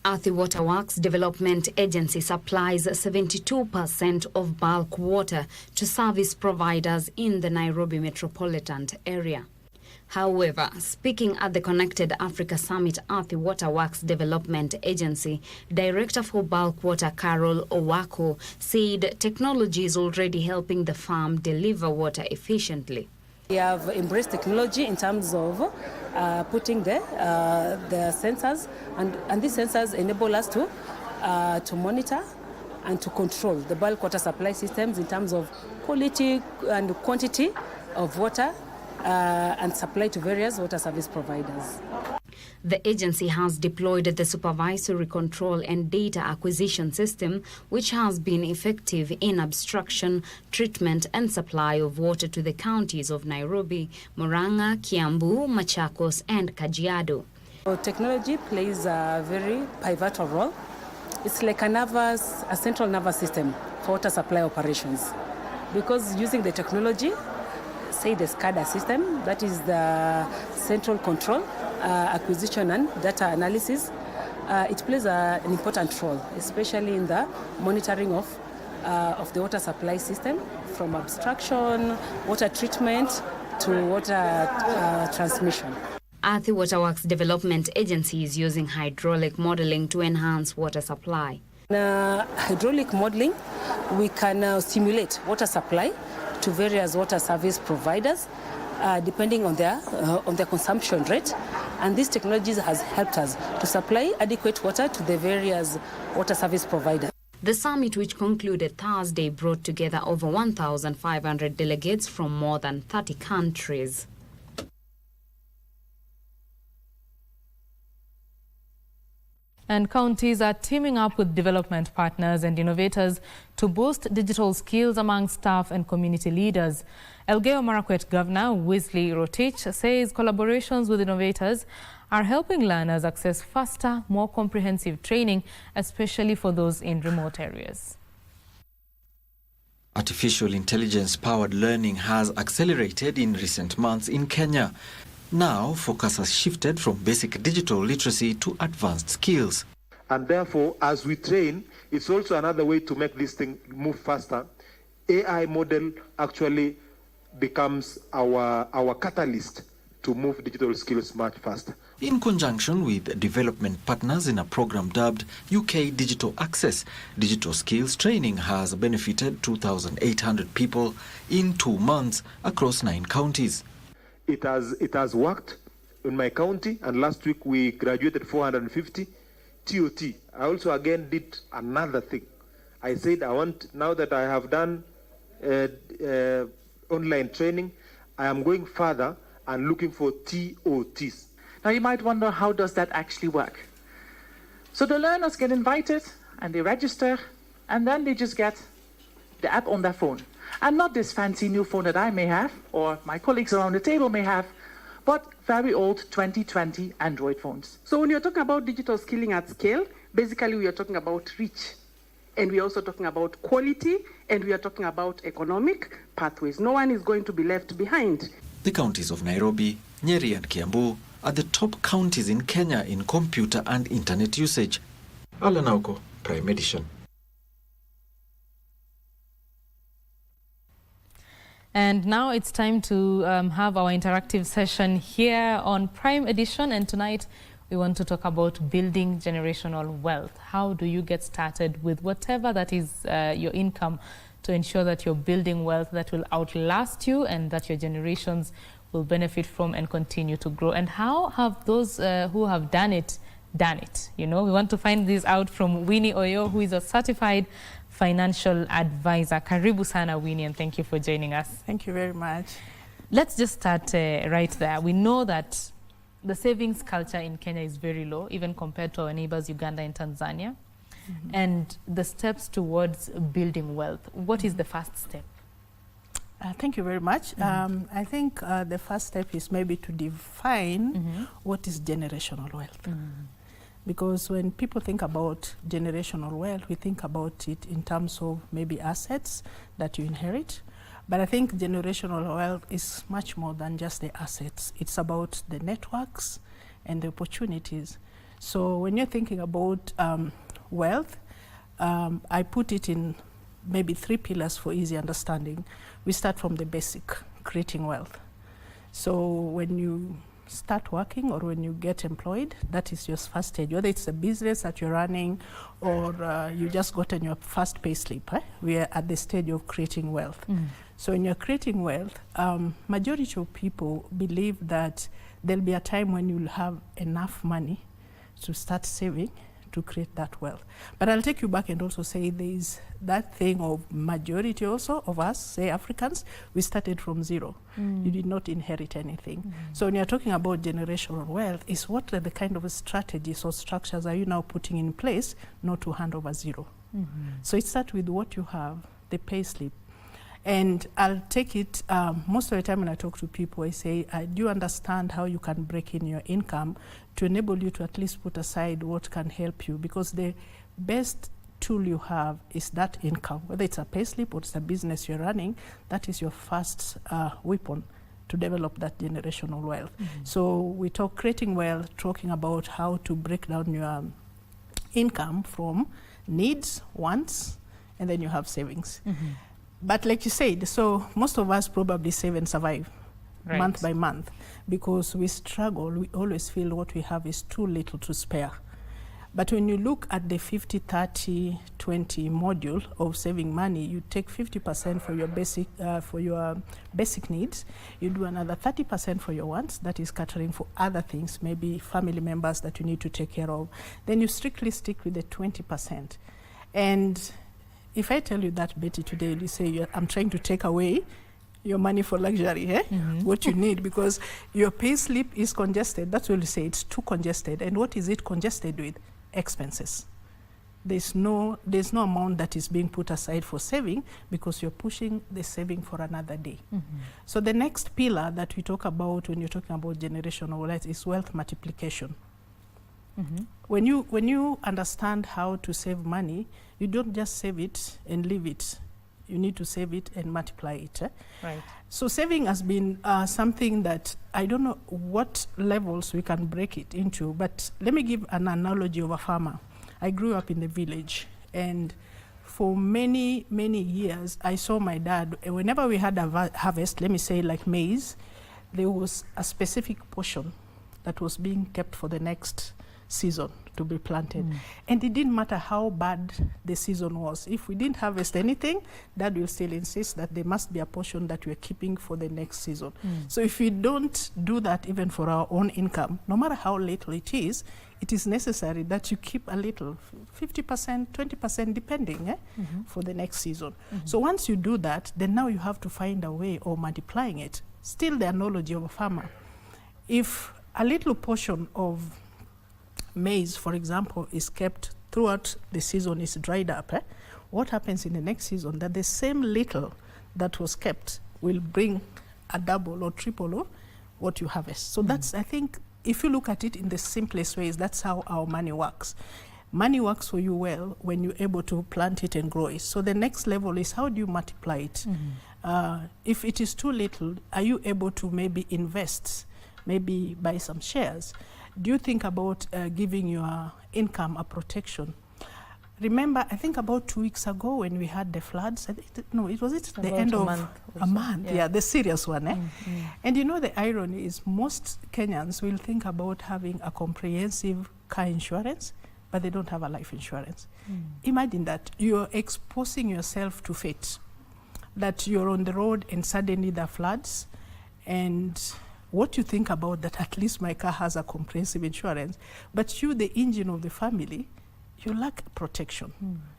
Athi Waterworks Development Agency supplies 72% of bulk water to service providers in the Nairobi metropolitan area. However, speaking at the Connected Africa Summit, Athi Waterworks Development Agency Director for Bulk Water Carol Owako said technology is already helping the farm deliver water efficiently. We have embraced technology in terms of putting the sensors, and these sensors enable us to monitor and to control the bulk water supply systems in terms of quality and quantity of water and supply to various water service providers. The agency has deployed the supervisory control and data acquisition system, which has been effective in abstraction, treatment and supply of water to the counties of Nairobi, Murang'a, Kiambu, Machakos and Kajiado. Technology plays a very pivotal role. It's like a central nervous system for water supply operations. Because using the technology, say the SCADA system, that is the central control, acquisition and data analysis, it plays an important role, especially in the monitoring of the water supply system, from abstraction, water treatment to water transmission. Athi Waterworks Development Agency is using hydraulic modeling to enhance water supply. In hydraulic modeling, we can simulate water supply to various water service providers, depending on their consumption rate. And this technology has helped us to supply adequate water to the various water service providers. The summit, which concluded Thursday, brought together over 1,500 delegates from more than 30 countries. And counties are teaming up with development partners and innovators to boost digital skills among staff and community leaders. Elgeyo Marakwet Governor Wesley Rotich says collaborations with innovators are helping learners access faster, more comprehensive training, especially for those in remote areas. Artificial intelligence-powered learning has accelerated in recent months in Kenya. Now, focus has shifted from basic digital literacy to advanced skills. And therefore, as we train, it's also another way to make this thing move faster. AI model actually becomes our catalyst to move digital skills much faster. In conjunction with development partners in a program dubbed UK Digital Access, digital skills training has benefited 2,800 people in 2 months across 9 counties. It has worked in my county, and last week we graduated 450 TOT. I also again did another thing. I said I want, now that I have done online training, I am going further and looking for TOTs. Now you might wonder, how does that actually work? So the learners get invited and they register, and then they just get the app on their phone. And not this fancy new phone that I may have, or my colleagues around the table may have, but very old 2020 Android phones. So when you're talking about digital skilling at scale, basically we are talking about reach. And we are also talking about quality, and we are talking about economic pathways. No one is going to be left behind. The counties of Nairobi, Nyeri and Kiambu are the top counties in Kenya in computer and internet usage. Alan Auko, Prime Edition. And now it's time to have our interactive session here on Prime Edition. And tonight we want to talk about building generational wealth. How do you get started with whatever that is your income to ensure that you're building wealth that will outlast you and that your generations will benefit from and continue to grow? And how have those who have done it? You know, we want to find this out from Winnie Oyo, who is a certified financial advisor. Karibu sana, Winnie, and thank you for joining us. Thank you very much. Let's just start right there. We know that the savings culture in Kenya is very low, even compared to our neighbors, Uganda and Tanzania. And the steps towards building wealth, what is the first step? Thank you very much. I think the first step is maybe to define what is generational wealth. Because when people think about generational wealth, we think about it in terms of maybe assets that you inherit. But I think generational wealth is much more than just the assets. It's about the networks and the opportunities. So when you're thinking about wealth, I put it in maybe 3 pillars for easy understanding. We start from the basic, creating wealth. So when you start working or when you get employed, that is your first stage. Whether it's a business that you're running or you just gotten your first pay slip, we are at the stage of creating wealth. So when you're creating wealth, majority of people believe that there'll be a time when you'll have enough money to start saving to create that wealth. But I'll take you back and also say there's that thing of majority also of us, say Africans, we started from zero. You did not inherit anything. So when you're talking about generational wealth, is what are the kind of strategies or structures are you now putting in place not to hand over zero? So it starts with what you have, the pay slip. And I'll take it, most of the time when I talk to people, I say, do you understand how you can break in your income to enable you to at least put aside what can help you? Because the best tool you have is that income, whether it's a pay slip or it's a business you're running, that is your first weapon to develop that generational wealth. So we talk creating wealth, talking about how to break down your income from needs, wants, and then you have savings. But like you said, so most of us probably save and survive month by month because we struggle. We always feel what we have is too little to spare. But when you look at the 50-30-20 module of saving money, you take 50% for your basic needs. You do another 30% for your wants, that is catering for other things, maybe family members that you need to take care of. Then you strictly stick with the 20%. And if I tell you that, Betty, today, you say, I'm trying to take away your money for luxury, what you need, because your pay slip is congested. That's what you say, it's too congested. And what is it congested with? Expenses. There's no amount that is being put aside for saving because you're pushing the saving for another day. So the next pillar that we talk about when you're talking about generational wealth is wealth multiplication. When you understand how to save money, you don't just save it and leave it. You need to save it and multiply it. Right. So saving has been something that I don't know what levels we can break it into, but let me give an analogy of a farmer. I grew up in the village, and for many, many years, I saw my dad, whenever we had a harvest, let me say like maize, there was a specific portion that was being kept for the next season to be planted. And it didn't matter how bad the season was. If we didn't harvest anything, Dad will still insist that there must be a portion that we're keeping for the next season. So if we don't do that even for our own income, no matter how little it is necessary that you keep a little, 50%, 20%, depending, for the next season. So once you do that, then now you have to find a way of multiplying it. Still the analogy of a farmer. If a little portion of maize, for example, is kept throughout the season, is dried up, what happens in the next season? That the same little that was kept will bring a double or triple of what you harvest. So that's, I think, if you look at it in the simplest ways, that's how our money works. Money works for you well when you're able to plant it and grow it. So the next level is how do you multiply it? If it is too little, are you able to maybe invest, maybe buy some shares? Do you think about giving your income a protection? remember, I think about 2 weeks ago when we had the floods, it was the end of a month, yeah, the serious one. And you know, the irony is most Kenyans will think about having a comprehensive car insurance, but they don't have a life insurance. Imagine that you're exposing yourself to fate, that you're on the road and suddenly there are floods, and what you think about that, at least my car has a comprehensive insurance, but you, the engine of the family, you lack protection.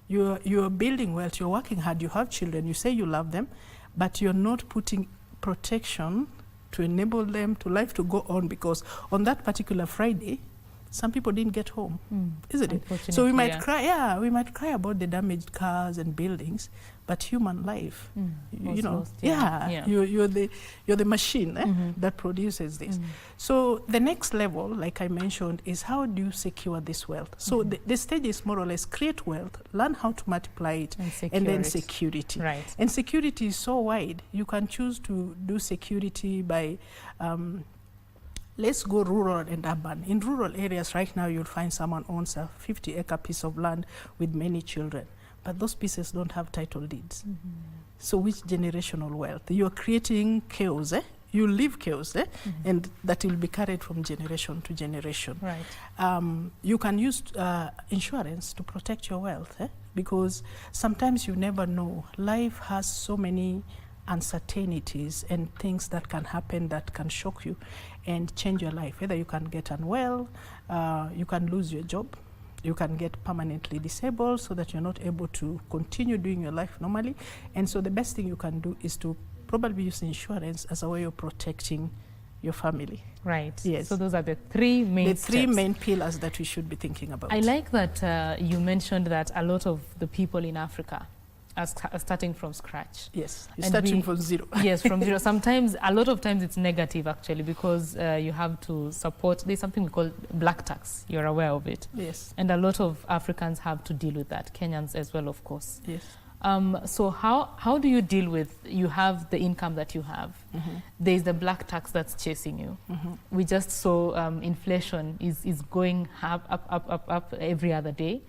You're building wealth, you're working hard, you have children, you say you love them, but you're not putting protection to enable them to life to go on, because on that particular Friday, some people didn't get home, isn't it? So we might cry, we might cry about the damaged cars and buildings, but human life, you know, lost, you're the machine that produces this. So the next level, like I mentioned, is how do you secure this wealth? So the stage is more or less create wealth, learn how to multiply it, and then security. Right. And security is so wide. You can choose to do security by let's go rural and urban. In rural areas right now, you'll find someone owns a 50-acre piece of land with many children, but those pieces don't have title deeds. So which generational wealth? You're creating chaos, You live chaos, and that will be carried from generation to generation. Right. You can use insurance to protect your wealth, because sometimes you never know. Life has so many uncertainties and things that can happen that can shock you and change your life. Either you can get unwell, you can lose your job, you can get permanently disabled so that you're not able to continue doing your life normally. And so the best thing you can do is to probably use insurance as a way of protecting your family. Right. Yes. So those are the three main pillars that we should be thinking about. I like that you mentioned that a lot of the people in Africa are starting from scratch. Yes, you're starting from zero. Yes, from zero. Sometimes, a lot of times it's negative actually, because you have to support, there's something we call black tax. You're aware of it. Yes. And a lot of Africans have to deal with that, Kenyans as well, of course. Yes. So how do you deal with, you have the income that you have, there's the black tax that's chasing you. We just saw inflation is going up every other day.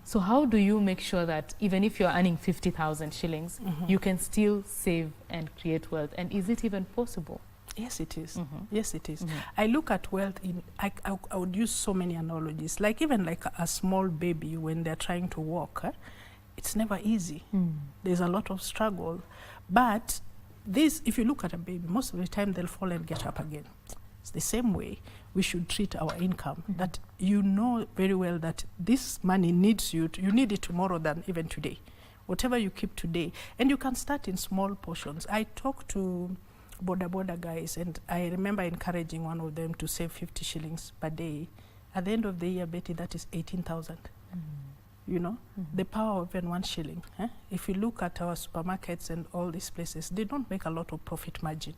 So how do you make sure that even if you're earning 50,000 shillings, you can still save and create wealth? And is it even possible? Yes, it is. Yes, it is. I look at wealth in, I would use so many analogies, like even like a small baby when they're trying to walk, it's never easy. There's a lot of struggle. But this, if you look at a baby, most of the time they'll fall and get up again. It's the same way we should treat our income, that you know very well that this money needs you, you need it tomorrow than even today. Whatever you keep today, and you can start in small portions. I talk to border guys, and I remember encouraging one of them to save 50 shillings per day. At the end of the year, Betty, that is 18,000. You know, the power of even 1 shilling. If you look at our supermarkets and all these places, they don't make a lot of profit margin.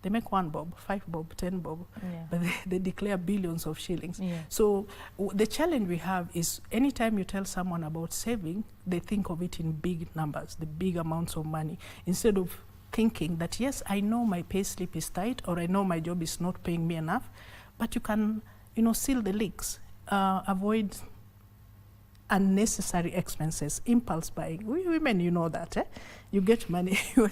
They make 1 bob, 5 bob, 10 bob, but they declare billions of shillings. So the challenge we have is anytime you tell someone about saving, they think of it in big numbers, the big amounts of money, instead of thinking that, yes, I know my pay slip is tight, or I know my job is not paying me enough, but you can, you know, seal the leaks, avoid unnecessary expenses, impulse buying. We women, you know that. You get money, you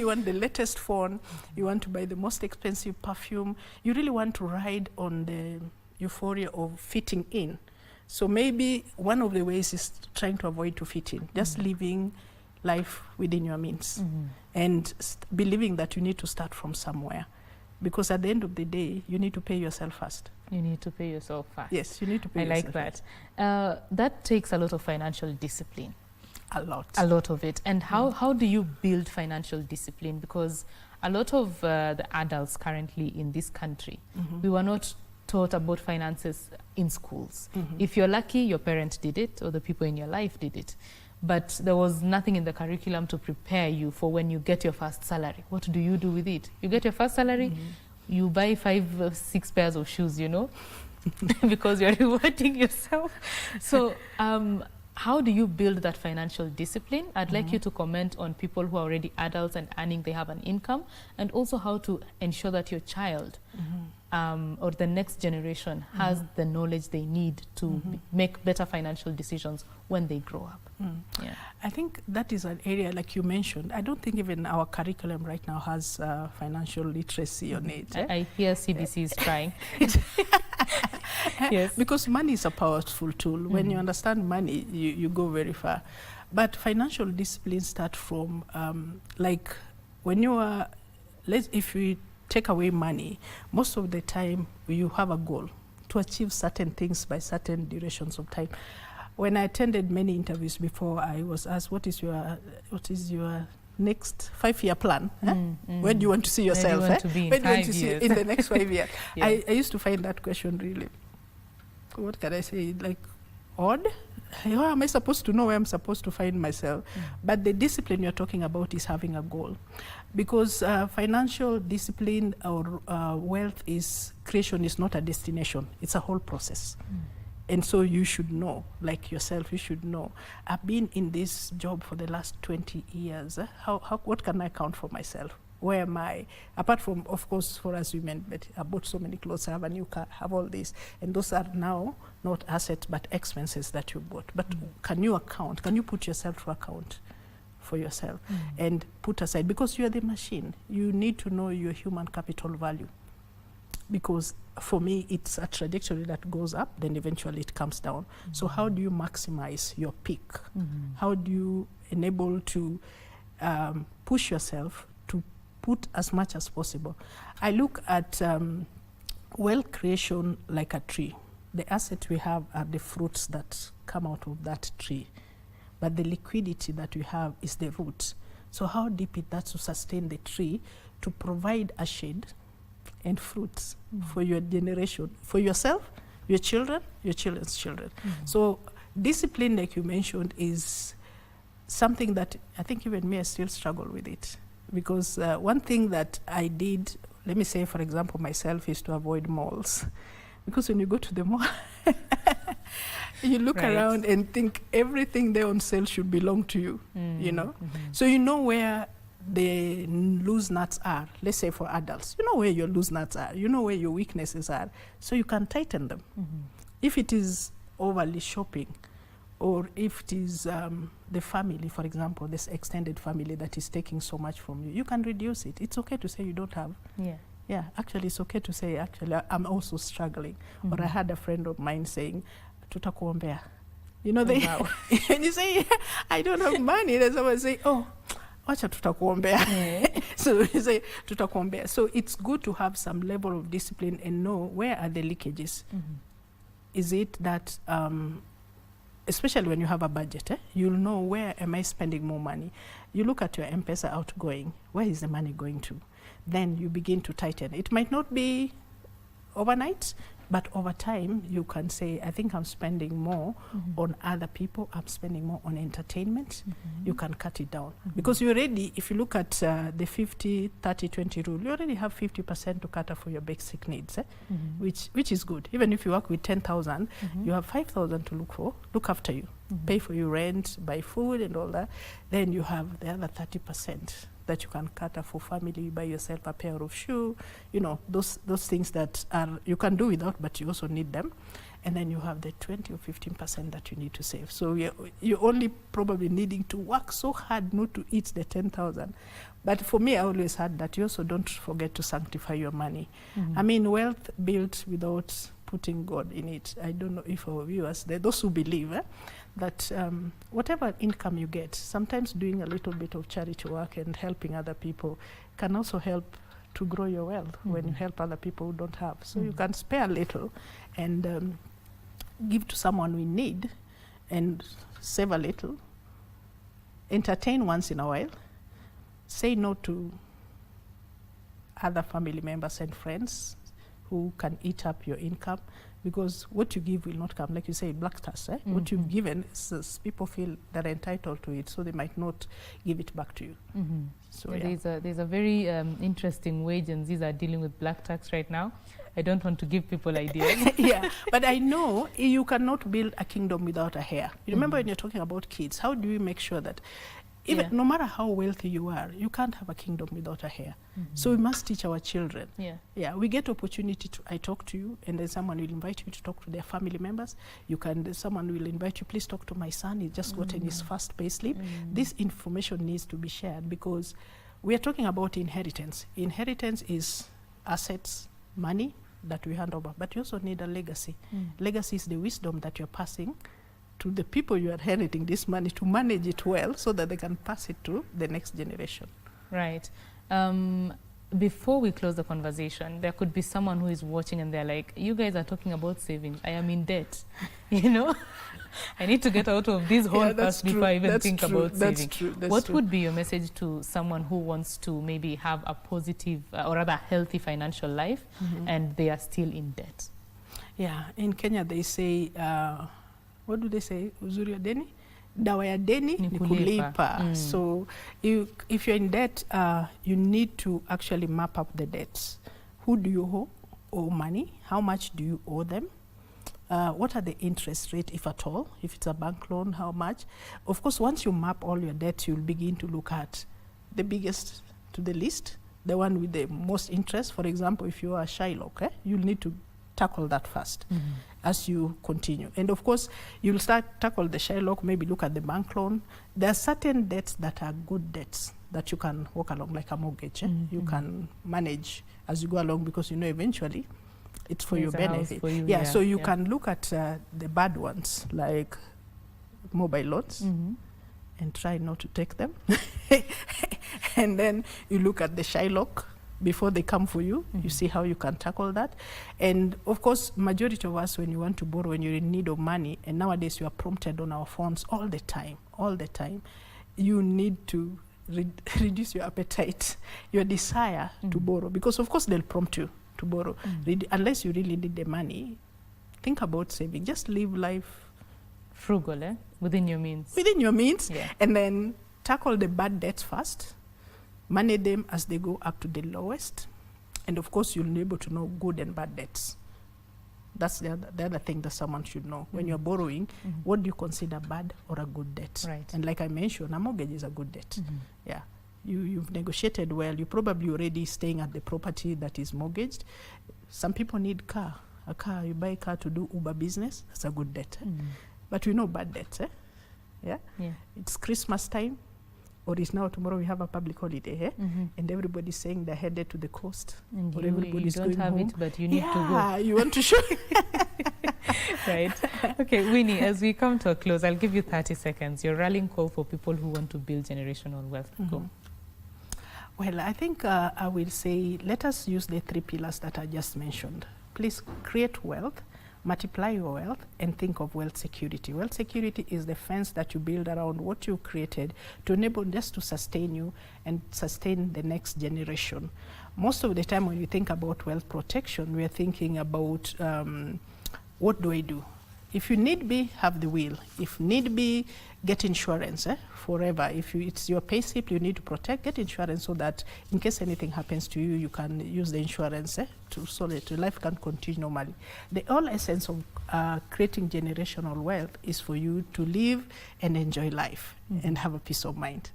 want the latest phone, you want to buy the most expensive perfume, you really want to ride on the euphoria of fitting in. So maybe one of the ways is trying to avoid to fit in, just living life within your means, and believing that you need to start from somewhere. Because at the end of the day, you need to pay yourself first. You need to pay yourself first. Yes, you need to pay yourself first. I like that. That takes a lot of financial discipline. A lot. A lot of it. And how do you build financial discipline? Because a lot of the adults currently in this country, we were not taught about finances in schools. If you're lucky, your parent did it, or the people in your life did it. But there was nothing in the curriculum to prepare you for when you get your first salary. What do you do with it? You get your first salary, you buy 5 or 6 pairs of shoes, you know, because you're rewarding yourself. So How do you build that financial discipline? I'd like you to comment on people who are already adults and earning, they have an income, and also how to ensure that your child or the next generation has the knowledge they need to make better financial decisions when they grow up. Yeah. I think that is an area, like you mentioned, I don't think even our curriculum right now has financial literacy on it. I hear CBC is trying. Yes. Because money is a powerful tool. When you understand money, you go very far. But financial discipline starts from, like, when you are, if we take away money, most of the time you have a goal to achieve certain things by certain durations of time. When I attended many interviews before, I was asked, what is your next 5-year plan? Where do you want to see yourself? Where do you want to be in 5 years? Where do you want to see in the next 5 years? Yeah. I used to find that question really, what can I say, like odd? How am I supposed to know where I'm supposed to find myself? But the discipline you're talking about is having a goal. Because financial discipline or wealth creation is not a destination, it's a whole process. And so you should know, like yourself, you should know, I've been in this job for the last 20 years. What can I count for myself? Where am I? Apart from, of course, for us women, but I bought so many clothes, I have a new car, I have all this. And those are now not assets, but expenses that you bought. But can you account? Can you put yourself to account for yourself and put aside? Because you are the machine. You need to know your human capital value. Because for me, it's a trajectory that goes up, then eventually it comes down. So how do you maximize your peak? How do you enable to push yourself to put as much as possible? I look at wealth creation like a tree. The asset we have are the fruits that come out of that tree. But the liquidity that we have is the roots. So how deep is that to sustain the tree, to provide a shade and fruits for your generation, for yourself, your children, your children's children. So discipline, like you mentioned, is something that I think even me, I still struggle with it. Because one thing that I did, let me say, for example, myself, is to avoid malls. Because when you go to the mall, you look around and think everything there on sale should belong to you, you know? So you know where the loose nuts are. Let's say for adults, you know where your loose nuts are, you know where your weaknesses are, so you can tighten them. If it is overly shopping, or if it is the family, for example, this extended family that is taking so much from you, you can reduce it. It's okay to say you don't have. Yeah, actually it's okay to say, actually I'm also struggling. Or I had a friend of mine saying, tutakuombea. You know, they and you say, I don't have money, then someone say, oh, wacha tutakuombea. So you say tutakuombea. So it's good to have some level of discipline and know where are the leakages. Is it that, especially when you have a budget, you'll know where am I spending more money. You look at your M-Pesa outgoing, where is the money going to? Then you begin to tighten. It might not be overnight, but over time you can say, I think I'm spending more on other people, I'm spending more on entertainment. You can cut it down. Because you already, if you look at the 50-30-20 rule, you already have 50% to cater for your basic needs, which is good. Even if you work with 10,000, you have 5,000 to look after you, pay for your rent, buy food and all that. Then you have the other 30% that you can cater for family. You buy yourself a pair of shoes, you know, those things that are you can do without, but you also need them. And then you have the 20 or 15% that you need to save. So you're only probably needing to work so hard not to eat the 10,000. But for me, I always had that. You also don't forget to sanctify your money. I mean, wealth built without putting God in it. I don't know if our viewers, those who believe that whatever income you get, sometimes doing a little bit of charity work and helping other people can also help to grow your wealth when you help other people who don't have. So you can spare a little and give to someone we need and save a little, entertain once in a while, say no to other family members and friends, who can eat up your income, because what you give will not come. Like you say, black tax, what you've given, people feel they're entitled to it, so they might not give it back to you. So there's a very interesting way Gen Zs are dealing with black tax right now. I don't want to give people ideas. Yeah, but I know you cannot build a kingdom without a heir. You remember when you're talking about kids, how do we make sure that even no matter how wealthy you are, you can't have a kingdom without a heir. So we must teach our children. We get opportunity to, I talk to you, and then someone will invite you to talk to their family members. Someone will invite you, please talk to my son, he's just gotten his first pay slip. This information needs to be shared, because we are talking about inheritance. Inheritance is assets, money that we hand over, but you also need a legacy. Legacy is the wisdom that you're passing to the people you are inheriting this money to manage it well, so that they can pass it to the next generation. Right. Before we close the conversation, there could be someone who is watching and they're like, you guys are talking about savings. I am in debt. You know, I need to get out of this hole first before I even think about saving. What would be your message to someone who wants to maybe have a positive or rather healthy financial life and they are still in debt? Yeah, in Kenya they say, what do they say? Uzuri ya deni? Dawa ya deni ni kulipa. So if you're in debt, you need to actually map up the debts. Who do you owe money? How much do you owe them? What are the interest rate, if at all? If it's a bank loan, how much? Of course, once you map all your debts, you'll begin to look at the biggest to the least, the one with the most interest. For example, if you are a Shylock, you'll need to tackle that first as you continue. And of course, you'll tackle the Shylock, maybe look at the bank loan. There are certain debts that are good debts that you can walk along, like a mortgage. You can manage as you go along, because you know eventually it's for your benefit. For you, so you can look at the bad ones, like mobile loans, and try not to take them. And then you look at the Shylock before they come for you. You see how you can tackle that. And of course, majority of us, when you want to borrow, when you're in need of money, and nowadays you are prompted on our phones all the time, you need to reduce your appetite, your desire to borrow, because of course they'll prompt you to borrow. Unless you really need the money, think about saving. Just live life frugal, within your means. Within your means, and then tackle the bad debts first. Manage them as they go up to the lowest. And of course, you'll be able to know good and bad debts. That's the other thing that someone should know. When you're borrowing, what do you consider bad or a good debt? Right. And like I mentioned, a mortgage is a good debt. Yeah. You've negotiated well. You're probably already staying at the property that is mortgaged. Some people need a car. You buy a car to do Uber business. That's a good debt. But we know bad debts. It's Christmas time. Or is now tomorrow we have a public holiday, and everybody's saying they're headed to the coast. And or everybody's going home. You don't have it, but you need to go. Yeah, you want to show. Right. Okay, Winnie, as we come to a close, I'll give you 30 seconds. Your rallying call for people who want to build generational wealth. Go. Well, I think I will say, let us use the 3 pillars that I just mentioned. Please create wealth, multiply your wealth, and think of wealth security. Wealth security is the fence that you build around what you created to enable just to sustain you and sustain the next generation. Most of the time when you think about wealth protection, we are thinking about what do I do? If you need be, have the will. If need be, get insurance forever. If it's your pay slip you need to protect, get insurance so that in case anything happens to you, you can use the insurance so that your life can continue normally. The whole essence of creating generational wealth is for you to live and enjoy life and have a peace of mind.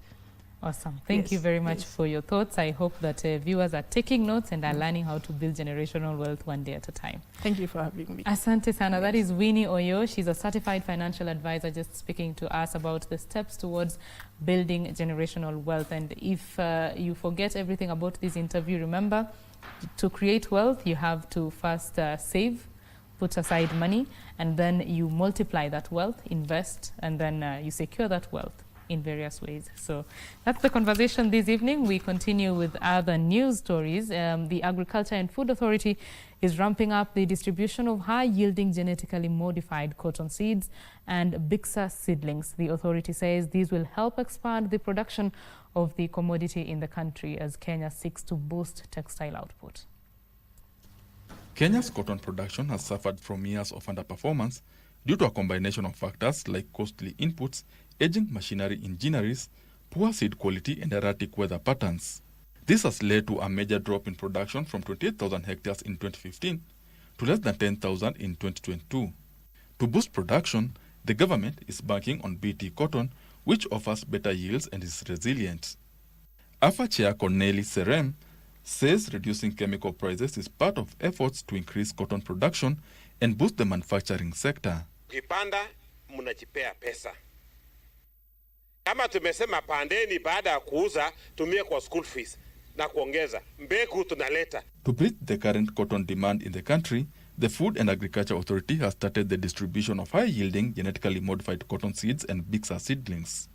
Awesome. Thank you very much for your thoughts. I hope that viewers are taking notes and are learning how to build generational wealth one day at a time. Thank you for having me. Asante sana. That is Winnie Oyo. She's a certified financial advisor, just speaking to us about the steps towards building generational wealth. And if you forget everything about this interview, remember, to create wealth, you have to first save, put aside money, and then you multiply that wealth, invest, and then you secure that wealth in various ways. So that's the conversation this evening. We continue with other news stories. The Agriculture and Food Authority is ramping up the distribution of high-yielding genetically modified cotton seeds and Bixa seedlings. The authority says these will help expand the production of the commodity in the country as Kenya seeks to boost textile output. Kenya's cotton production has suffered from years of underperformance due to a combination of factors like costly inputs, aging machinery engineries, poor seed quality and erratic weather patterns. This has led to a major drop in production from 28,000 hectares in 2015 to less than 10,000 in 2022. To boost production, the government is banking on BT cotton, which offers better yields and is resilient. AFA Chair Corneli Serem says reducing chemical prices is part of efforts to increase cotton production and boost the manufacturing sector. Ukipanda mnajipea pesa. Kama tumesema pandeni baada ya kuuza tumie kwa school fees na kuongeza mbegu tunaleta. To bridge the current cotton demand in the country, the Food and Agriculture Authority has started the distribution of high-yielding genetically modified cotton seeds and Bixa seedlings.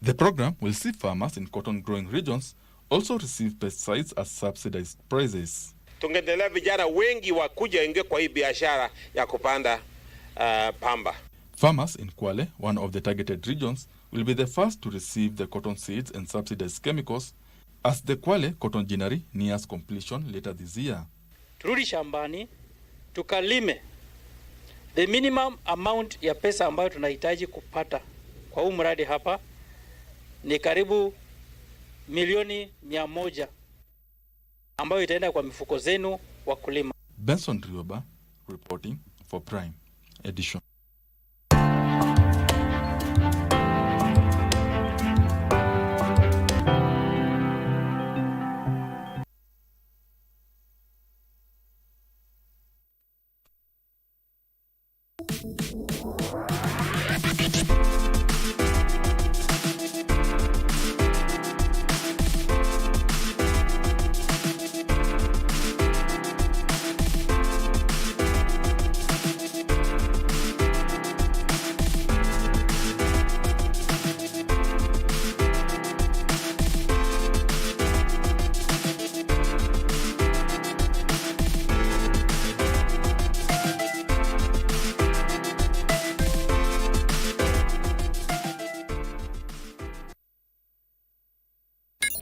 The program will see farmers in cotton-growing regions also receive pesticides at subsidized prices. Tungeendelea vijana wengi wakuja inge kwa hii biashara ya kupanda pamba. Farmers in Kwale, one of the targeted regions, will be the first to receive the cotton seeds and subsidized chemicals as the Kwale cotton ginnery nears completion later this year. Turudi shambani, tukalime. The minimum amount ya pesa ambayo tunahitaji kupata kwa huu mradi hapa ni karibu milioni 100 ambayo itaenda kwa mifuko zenu wakulima. Benson Rioba reporting for Prime Edition.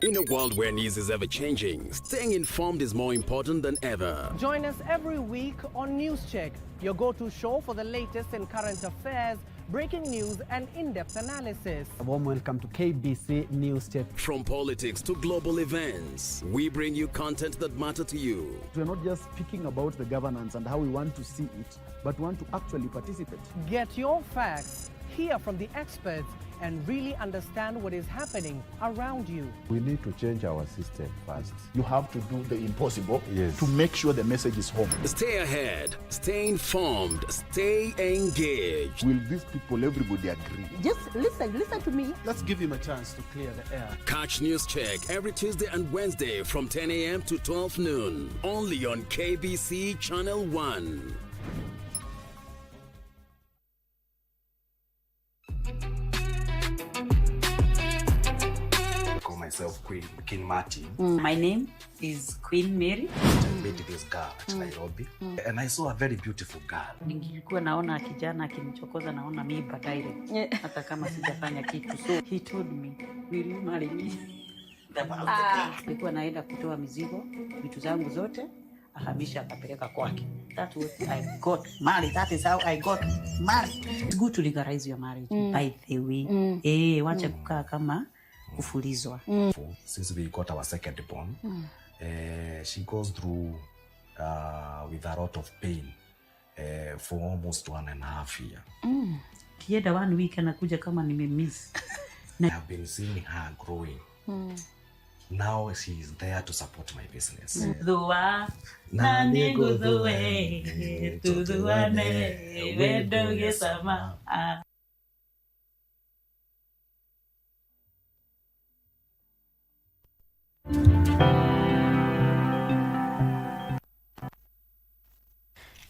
In a world where news is ever-changing, staying informed is more important than ever. Join us every week on News Check, your go-to show for the latest in current affairs, breaking news and in-depth analysis. A warm welcome to KBC News Check. From politics to global events, we bring you content that matter to you. We're not just speaking about the governance and how we want to see it, but want to actually participate. Get your facts, hear from the experts, and really understand what is happening around you. We need to change our system first. You have to do the impossible to make sure the message is home. Stay ahead, stay informed, stay engaged. Will these people, everybody agree? Just listen to me. Let's give him a chance to clear the air. Catch News Check every Tuesday and Wednesday from 10 a.m. to 12 noon. Only on KBC Channel 1. Myself, Queen Martin. My name is Queen Mary. I met this girl at Nairobi, and I saw a very beautiful girl. Nilikuwa naona kijana akinichokoza, naona mimba direct, hata kama sijafanya kitu. So he told me, will you marry me? Nilikuwa naenda kutoa mizigo, vitu zangu zote, ahamisha akapeleka kwake. That's what I got married. That is how I got married. It's good to legalize your marriage, by the way. Wacha kukaa kama kufulizwa. Since we got our second born, she goes through with a lot of pain for almost 1.5 years. Kieda 1 week anakuja kama nimemiss. I have been seeing her growing. Now she is there to support my business. Dua nani gozoe tuduane wedoge sama.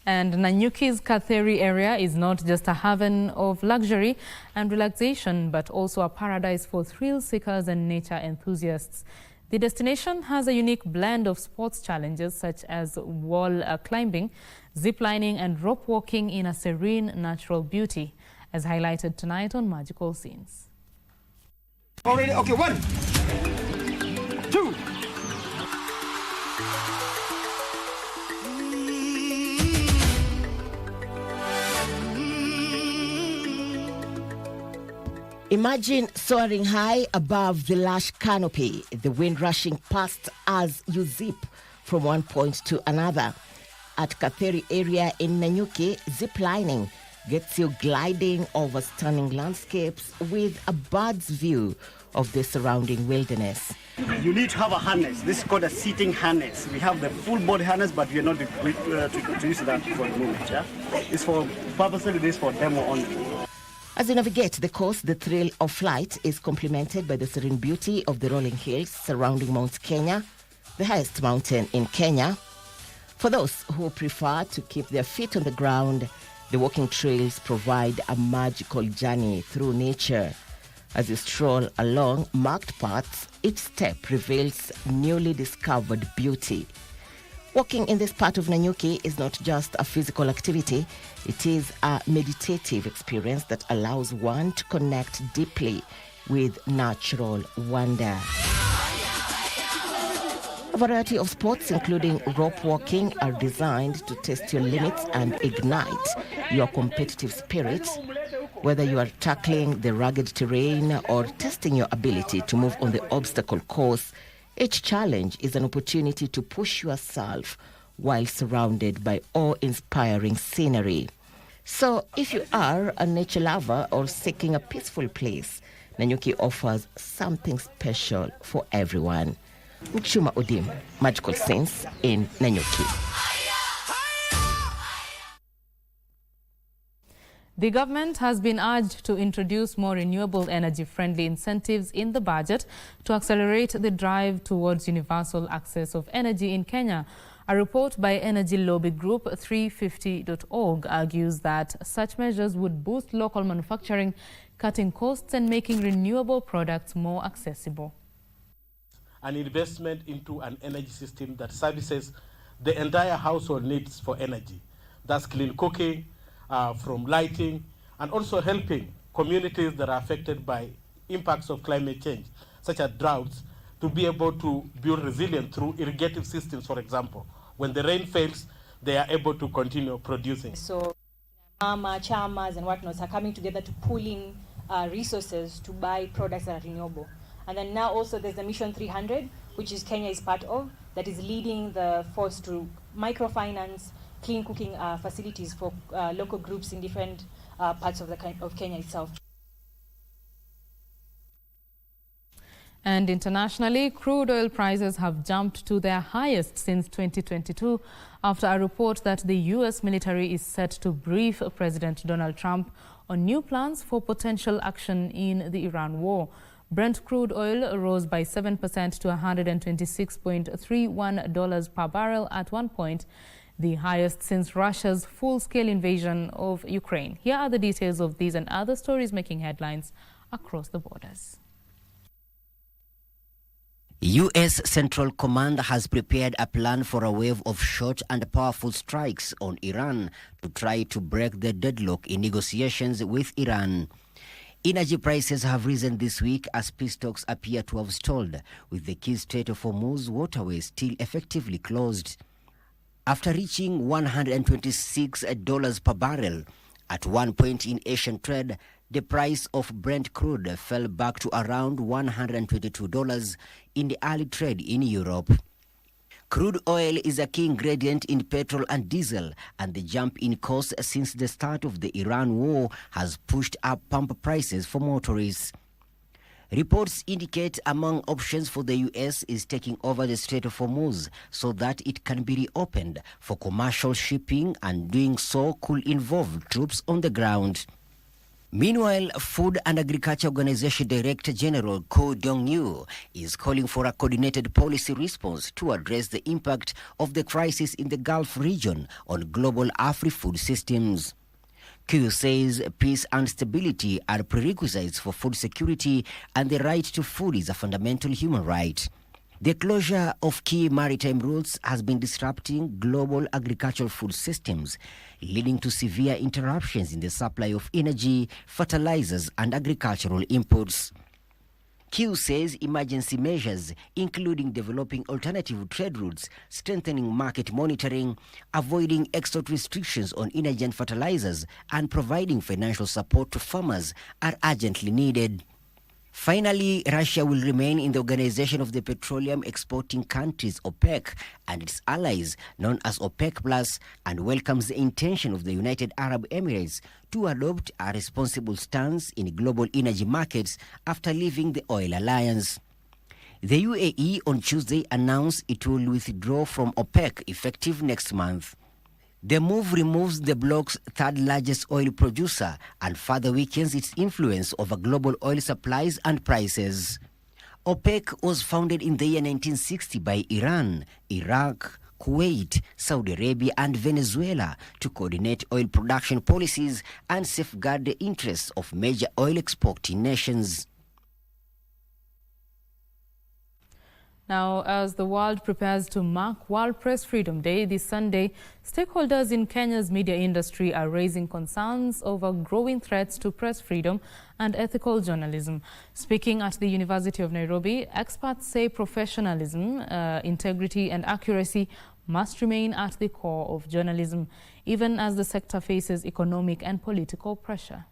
And Nanyuki's Katheri area is not just a haven of luxury and relaxation, but also a paradise for thrill seekers and nature enthusiasts. The destination has a unique blend of sports challenges such as wall climbing, zip lining and rope walking in a serene natural beauty, as highlighted tonight on Magical Scenes. Already? Okay, 1, 2. Imagine soaring high above the lush canopy, the wind rushing past as you zip from one point to another. At Katheri area in Nanyuki, zip lining gets you gliding over stunning landscapes with a bird's view of the surrounding wilderness. You need to have a harness. This is called a seating harness. We have the full body harness, but we are not to use that for the moment. Yeah? It's for purposely this for demo only. As you navigate the coast, the thrill of flight is complemented by the serene beauty of the rolling hills surrounding Mount Kenya, the highest mountain in Kenya. For those who prefer to keep their feet on the ground, the walking trails provide a magical journey through nature. As you stroll along marked paths, each step reveals newly discovered beauty. Walking in this part of Nanyuki is not just a physical activity, it is a meditative experience that allows one to connect deeply with natural wonder. A variety of sports, including rope walking, are designed to test your limits and ignite your competitive spirit. Whether you are tackling the rugged terrain or testing your ability to move on the obstacle course, each challenge is an opportunity to push yourself while surrounded by awe-inspiring scenery. So if you are a nature lover or seeking a peaceful place, Nanyuki offers something special for everyone. Mchuma Odim, Magical Sense in Nanyuki. The government has been urged to introduce more renewable energy-friendly incentives in the budget to accelerate the drive towards universal access of energy in Kenya. A report by energy lobby group 350.org argues that such measures would boost local manufacturing, cutting costs and making renewable products more accessible. An investment into an energy system that services the entire household needs for energy. That's clean cooking, from lighting, and also helping communities that are affected by impacts of climate change, such as droughts, to be able to build resilience through irrigative systems, for example. When the rain fails, they are able to continue producing. So mama, chamas, and whatnot are coming together to pull in resources to buy products that are renewable. And then now also there's the Mission 300, which is Kenya is part of, that is leading the force to microfinance, clean cooking facilities for local groups in different parts of Kenya itself. And internationally, crude oil prices have jumped to their highest since 2022 after a report that the U.S. military is set to brief President Donald Trump on new plans for potential action in the Iran war. Brent crude oil rose by 7% to $126.31 per barrel at one point, the highest since Russia's full-scale invasion of Ukraine. Here are the details of these and other stories making headlines across the borders. U.S. Central Command has prepared a plan for a wave of short and powerful strikes on Iran to try to break the deadlock in negotiations with Iran. Energy prices have risen this week as peace talks appear to have stalled, with the key Strait of Hormuz waterway still effectively closed. After reaching $126 per barrel at one point in Asian trade, the price of Brent crude fell back to around $122 in the early trade in Europe. Crude oil is a key ingredient in petrol and diesel, and the jump in cost since the start of the Iran war has pushed up pump prices for motorists. Reports indicate among options for the U.S. is taking over the Strait of Hormuz so that it can be reopened for commercial shipping, and doing so could involve troops on the ground. Meanwhile, Food and Agriculture Organization Director General Ko Dong-Yu is calling for a coordinated policy response to address the impact of the crisis in the Gulf region on global agri-food systems. Q says peace and stability are prerequisites for food security, and the right to food is a fundamental human right. The closure of key maritime routes has been disrupting global agricultural food systems, leading to severe interruptions in the supply of energy, fertilizers, and agricultural inputs. Q says emergency measures, including developing alternative trade routes, strengthening market monitoring, avoiding export restrictions on energy and fertilizers, and providing financial support to farmers are urgently needed. Finally, Russia will remain in the Organization of the Petroleum Exporting Countries, OPEC, and its allies, known as OPEC Plus, and welcomes the intention of the United Arab Emirates to adopt a responsible stance in global energy markets after leaving the oil alliance. The UAE on Tuesday announced it will withdraw from OPEC effective next month. The move removes the bloc's third largest oil producer and further weakens its influence over global oil supplies and prices. OPEC was founded in the year 1960 by Iran, Iraq, Kuwait, Saudi Arabia, and Venezuela to coordinate oil production policies and safeguard the interests of major oil exporting nations. Now, as the world prepares to mark World Press Freedom Day this Sunday, stakeholders in Kenya's media industry are raising concerns over growing threats to press freedom and ethical journalism. Speaking at the University of Nairobi, experts say professionalism, integrity and accuracy must remain at the core of journalism, even as the sector faces economic and political pressure.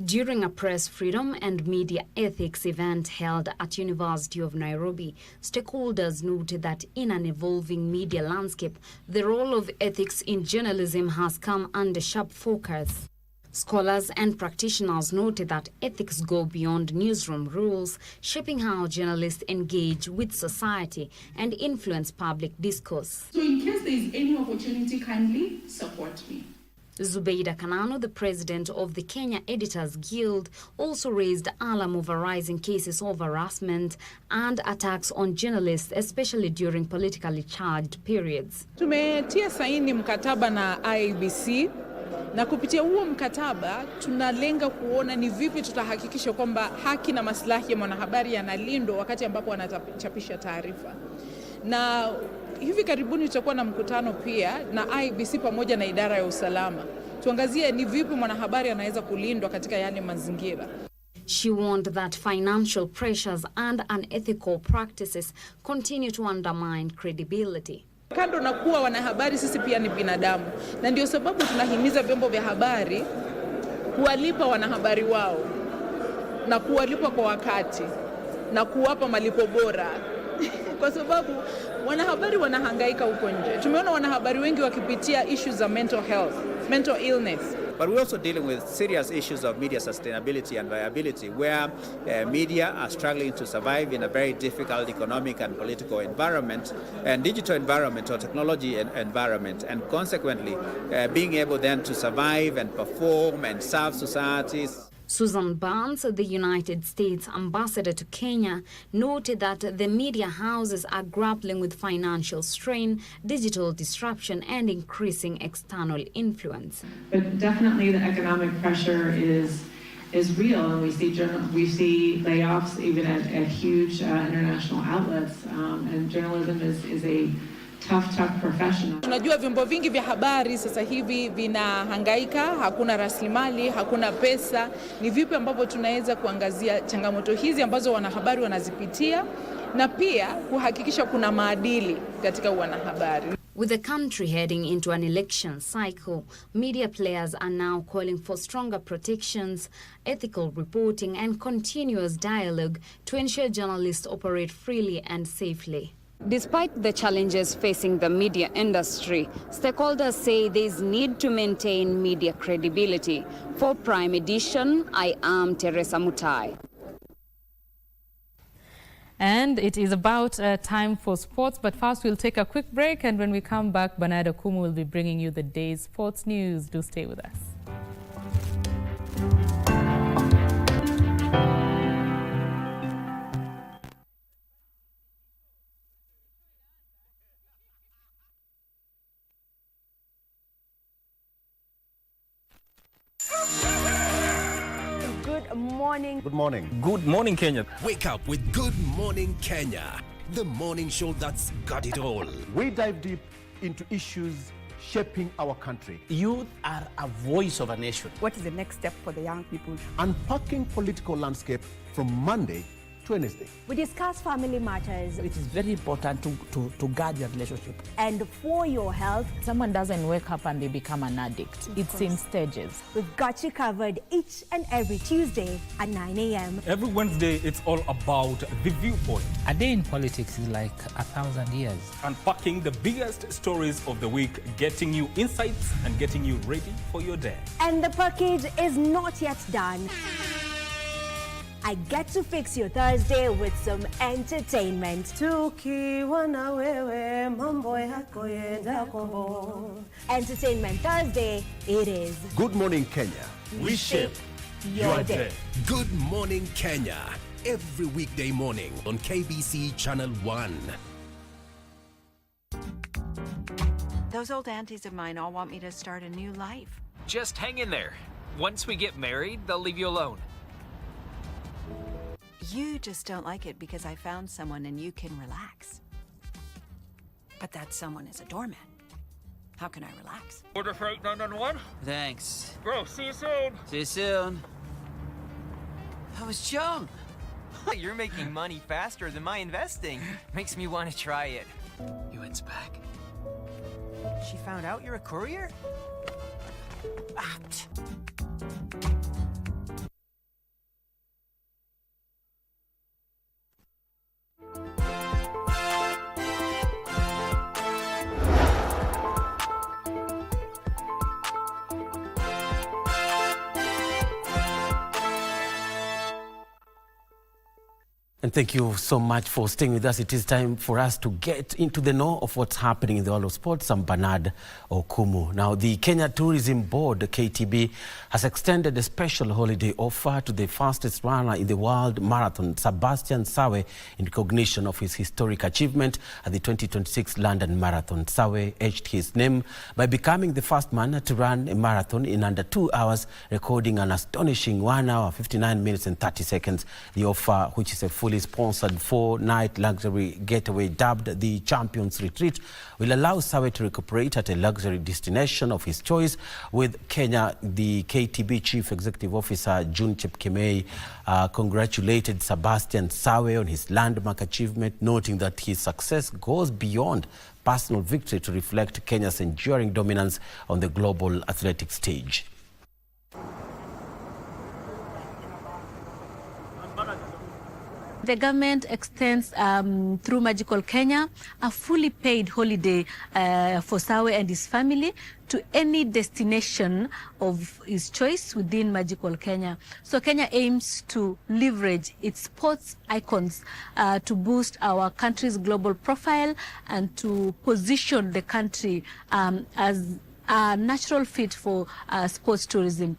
During a press freedom and media ethics event held at University of Nairobi, stakeholders noted that in an evolving media landscape, the role of ethics in journalism has come under sharp focus. Scholars and practitioners noted that ethics go beyond newsroom rules, shaping how journalists engage with society and influence public discourse. So in case there is any opportunity, kindly support me. Zubeida Kanano, the president of the Kenya Editors Guild, also raised alarm over rising cases of harassment and attacks on journalists, especially during politically charged periods. Tumetia saini mkataba na IBC na kupitia huo mkataba tunalenga kuona ni vipi tutahakikisha kwamba haki na maslahi ya mwanahabari yanalindwa wakati ambapo wanachapisha taarifa. Na hivi karibuni tutakuwa na mkutano pia na IBC pamoja na idara ya usalama. Tuangazie ni vipi mwanahabari anaweza kulindwa katika yale mazingira. She warned that financial pressures and unethical practices continue to undermine credibility. Kando na kuwa wanahabari, sisi pia ni binadamu. Na ndio sababu tunahimiza vyombo vya habari kuwalipa wanahabari wao na kuwalipa kwa wakati na kuwapa malipo bora. Kwa sababu wanahabari wanahangaika huko nje. Tumeona wanahabari wengi wakipitia issues za mental health, mental illness. But we're also dealing with serious issues of media sustainability and viability, where media are struggling to survive in a very difficult economic and political environment, and digital environment or technology environment, and consequently being able then to survive and perform and serve societies. Susan Barnes, the United States ambassador to Kenya, noted that the media houses are grappling with financial strain, digital disruption, and increasing external influence. But definitely the economic pressure is real, and we see layoffs even at huge international outlets, and journalism is a tough professional. Tunajua vyombo vingi vya habari sasa hivi vinahangaika, hakuna rasilimali, hakuna pesa. Ni vipi ambapo tunaweza kuangazia changamoto hizi ambazo wanahabari wanazipitia na pia kuhakikisha kuna maadili katika wanahabari. With the country heading into an election cycle, media players are now calling for stronger protections, ethical reporting, and continuous dialogue to ensure journalists operate freely and safely. Despite the challenges facing the media industry, stakeholders say there is need to maintain media credibility. For Prime Edition, I am Teresa Mutai. And it is about time for sports, but first we'll take a quick break, and when we come back, Bernard Okumu will be bringing you the day's sports news. Do stay with us. Good morning. Good morning. Good morning, Kenya. Wake up with Good Morning Kenya, the morning show that's got it all. We dive deep into issues shaping our country. Youth are a voice of a nation. What is the next step for the young people? Unpacking political landscape from Monday to Wednesday. We discuss family matters. It is very important to guard your relationship. And for your health. Someone doesn't wake up and they become an addict. It's in stages. We've got you covered each and every Tuesday at 9 a.m. Every Wednesday, it's all about The Viewpoint. A day in politics is like 1,000 years. Unpacking the biggest stories of the week, getting you insights and getting you ready for your day. And the package is not yet done. I get to fix your Thursday with some entertainment. Entertainment Thursday, it is. Good morning, Kenya. We shape your day. Good morning, Kenya. Every weekday morning on KBC Channel 1. Those old aunties of mine all want me to start a new life. Just hang in there. Once we get married, they'll leave you alone. You just don't like it because I found someone and you can relax. But that someone is a doormat. How can I relax? Order for 8991. Thanks. Bro, see you soon. See you soon. That was Chung. You're making money faster than my investing. Makes me want to try it. Yuan's back. She found out you're a courier? Ah, And thank you so much for staying with us. It is time for us to get into the know of what's happening in the world of sports. I'm Bernard Okumu. Now, the Kenya Tourism Board, KTB, has extended a special holiday offer to the fastest runner in the world marathon, Sebastian Sawe, in recognition of his historic achievement at the 2026 London Marathon. Sawe etched his name by becoming the first man to run a marathon in under 2 hours, recording an astonishing 1 hour, 59 minutes and 30 seconds. The offer, which is a fully sponsored 4-night luxury getaway dubbed the Champions Retreat, will allow Sawe to recuperate at a luxury destination of his choice. With Kenya, the KTB Chief Executive Officer June Chepkemei congratulated Sebastian Sawe on his landmark achievement, noting that his success goes beyond personal victory to reflect Kenya's enduring dominance on the global athletic stage. The government extends through Magical Kenya a fully paid holiday for Sawe and his family to any destination of his choice within Magical Kenya. So Kenya aims to leverage its sports icons to boost our country's global profile and to position the country as a natural fit for sports tourism.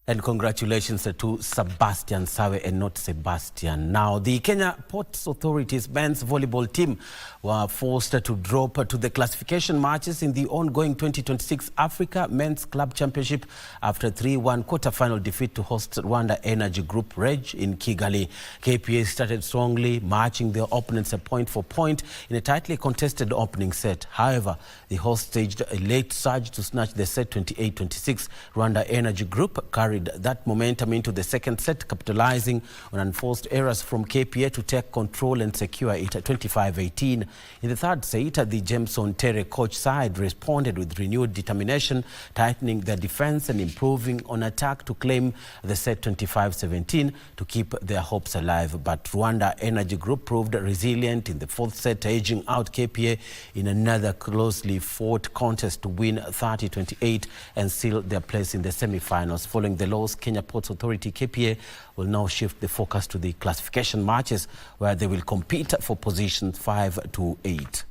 And congratulations to Sebastian Sawe and not Sebastian. Now, the Kenya Ports Authority's men's volleyball team were forced to drop to the classification matches in the ongoing 2026 Africa Men's Club Championship after a 3-1 quarter-final defeat to host Rwanda Energy Group Reg in Kigali. KPA started strongly, matching their opponents point for point in a tightly contested opening set. However, the hosts staged a late surge to snatch the set 28-26. Rwanda Energy Group carried that momentum into the second set, capitalizing on unforced errors from KPA to take control and secure it at 25-18. In the third set, the Jameson Terre coach side responded with renewed determination, tightening their defense and improving on attack to claim the set 25-17 to keep their hopes alive. But Rwanda Energy Group proved resilient in the fourth set, edging out KPA in another closely fought contest to win 30-28 and seal their place in the semi-finals. Following the loss, Kenya Ports Authority KPA will now shift the focus to the classification matches, where they will compete for positions 5 to 8.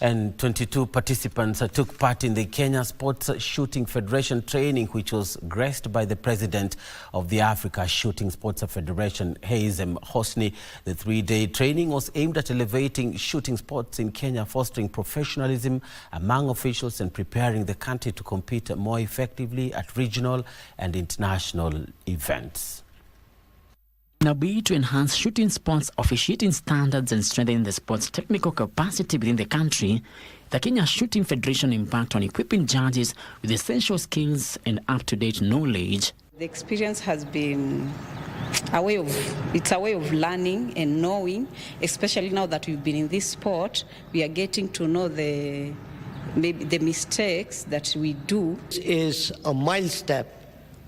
And 22 participants took part in the Kenya Sports Shooting Federation training, which was graced by the president of the Africa Shooting Sports Federation, Hazem Hosni. The three-day training was aimed at elevating shooting sports in Kenya, fostering professionalism among officials and preparing the country to compete more effectively at regional and international events. In a bid to enhance shooting sports officiating standards and strengthen the sport's technical capacity within the country, the Kenya Shooting Federation embarked on equipping judges with essential skills and up-to-date knowledge. The experience has been a way of learning and knowing, especially now that we've been in this sport, we are getting to know maybe the mistakes that we do. It is a milestone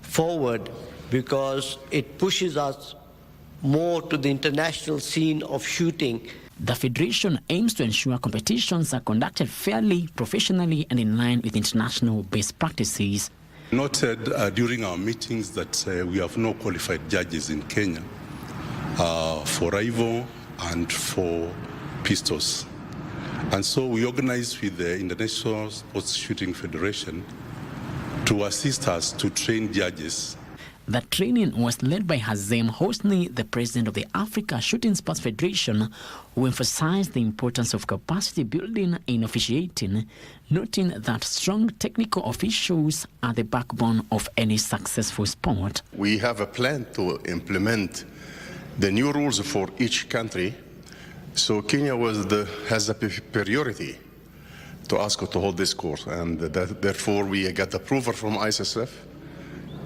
forward because it pushes us more to the international scene of shooting. The Federation aims to ensure competitions are conducted fairly, professionally, and in line with international best practices. Noted during our meetings that we have no qualified judges in Kenya for rifle and for pistols. And so we organized with the International Sports Shooting Federation to assist us to train judges. The training was led by Hazem Hosni, the president of the Africa Shooting Sports Federation, who emphasized the importance of capacity building in officiating, noting that strong technical officials are the backbone of any successful sport. We have a plan to implement the new rules for each country. So Kenya has a priority to ask to hold this course, and therefore we got approval from ISSF.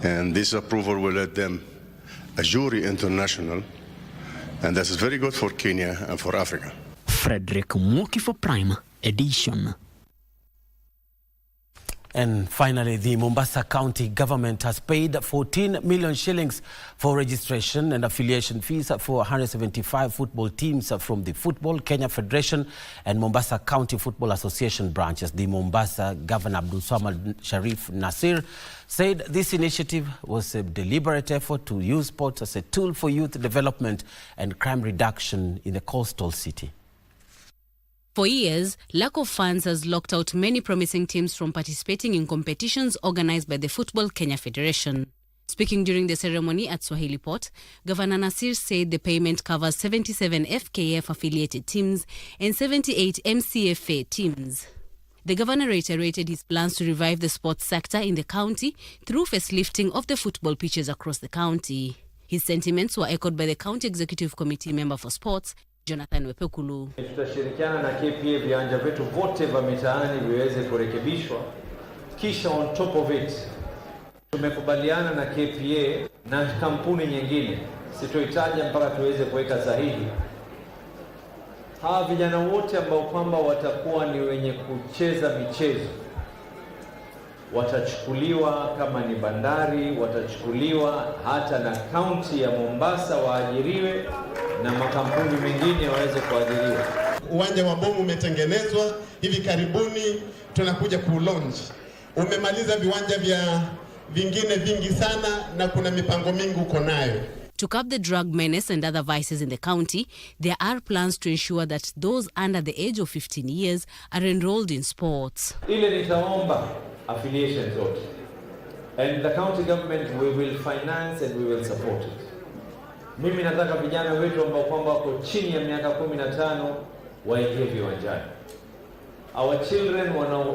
And this approval will let them a jury international, and this is very good for Kenya and for Africa. Frederick Mwoki for Prime Edition. And finally, the Mombasa County government has paid 14 million shillings for registration and affiliation fees for 175 football teams from the Football Kenya Federation and Mombasa County Football Association branches. The Mombasa Governor Abdul Samad Sharif Nasir said this initiative was a deliberate effort to use sports as a tool for youth development and crime reduction in the coastal city. For years, lack of funds has locked out many promising teams from participating in competitions organized by the Football Kenya Federation. Speaking during the ceremony at Swahili Port, Governor Nasir said the payment covers 77 FKF-affiliated teams and 78 MCFA teams. The governor reiterated his plans to revive the sports sector in the county through facelifting of the football pitches across the county. His sentiments were echoed by the County Executive Committee member for sports, Jonathan Wepekulu. Tutashirikiana na KPA viwanja vyetu vote vya mitaani viweze kurekebishwa. Kisha on top of it, tumekubaliana na KPA na kampuni nyingine, sitoitaja mpaka tuweze kuweka sahihi. Hawa vijana wote ambao kwamba watakuwa ni wenye kucheza michezo watachukuliwa, kama ni bandari watachukuliwa, hata na kaunti ya Mombasa waajiriwe na makampuni mengine waweze kuajiriwa. Uwanja wa bomu umetengenezwa, hivi karibuni tunakuja ku-launch. Umemaliza viwanja vya vingine vingi sana na kuna mipango mingi uko nayo. To curb the drug menace and other vices in the county, there are plans to ensure that those under the age of 15 years are enrolled in sports. Ile nitaomba affiliations zote. And the county government, we will finance and we will support it. Mimi nataka vijana wetu ambao kwamba wako chini ya miaka 15 waingie viwanjani. Our children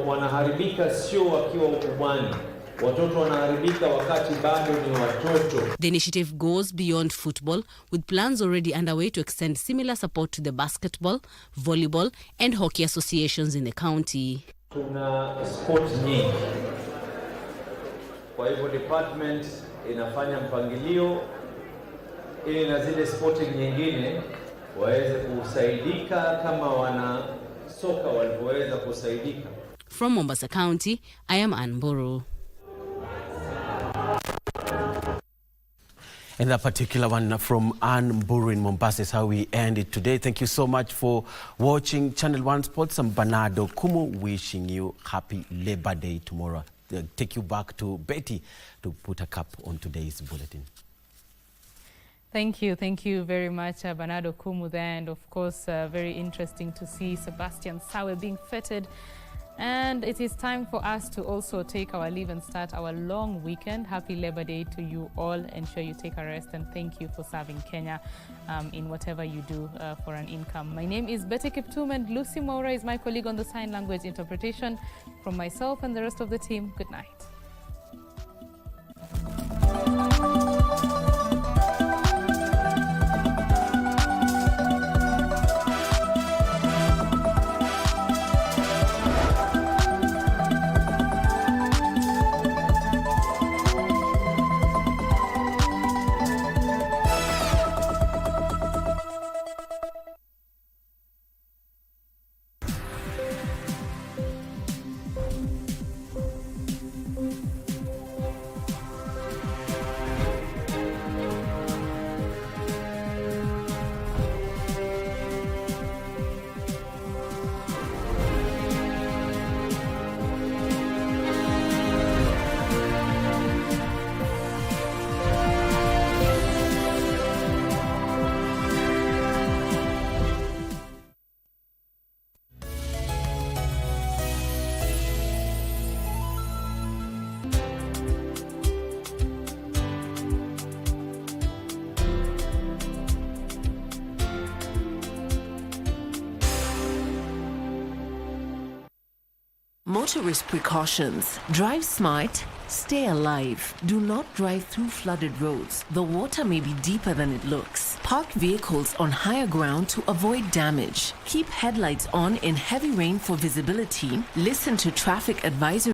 wanaharibika sio wakiwa ukubwani. Watoto wanaharibika wakati bado ni watoto. The initiative goes beyond football, with plans already underway to extend similar support to the basketball, volleyball and hockey associations in the county. Tuna sport nyingi. Kwa hivyo department inafanya mpangilio ili na zile sporting nyingine waweze kusaidika kama wana soka walivyoweza kusaidika. From Mombasa County, I am Ann Boro. And that particular one from Ann Buru in Mombasa is how we end it today. Thank you so much for watching Channel 1 Sports. I'm Bernardo Kumu, wishing you happy Labor Day tomorrow. Take you back to Betty to put a cap on today's bulletin. Thank you very much, Bernardo Kumu there. And of course, very interesting to see Sebastian Sawe being feted. And it is time for us to also take our leave and start our long weekend. Happy Labor Day to you all. Ensure you take a rest, and thank you for serving Kenya in whatever you do for an income. My name is Betty Kiptum, and Lucy Maura is my colleague on the sign language interpretation. From myself and the rest of the team, good night. Motorist precautions. Drive smart, stay alive. Do not drive through flooded roads. The water may be deeper than it looks. Park vehicles on higher ground to avoid damage. Keep headlights on in heavy rain for visibility. Listen to traffic advisory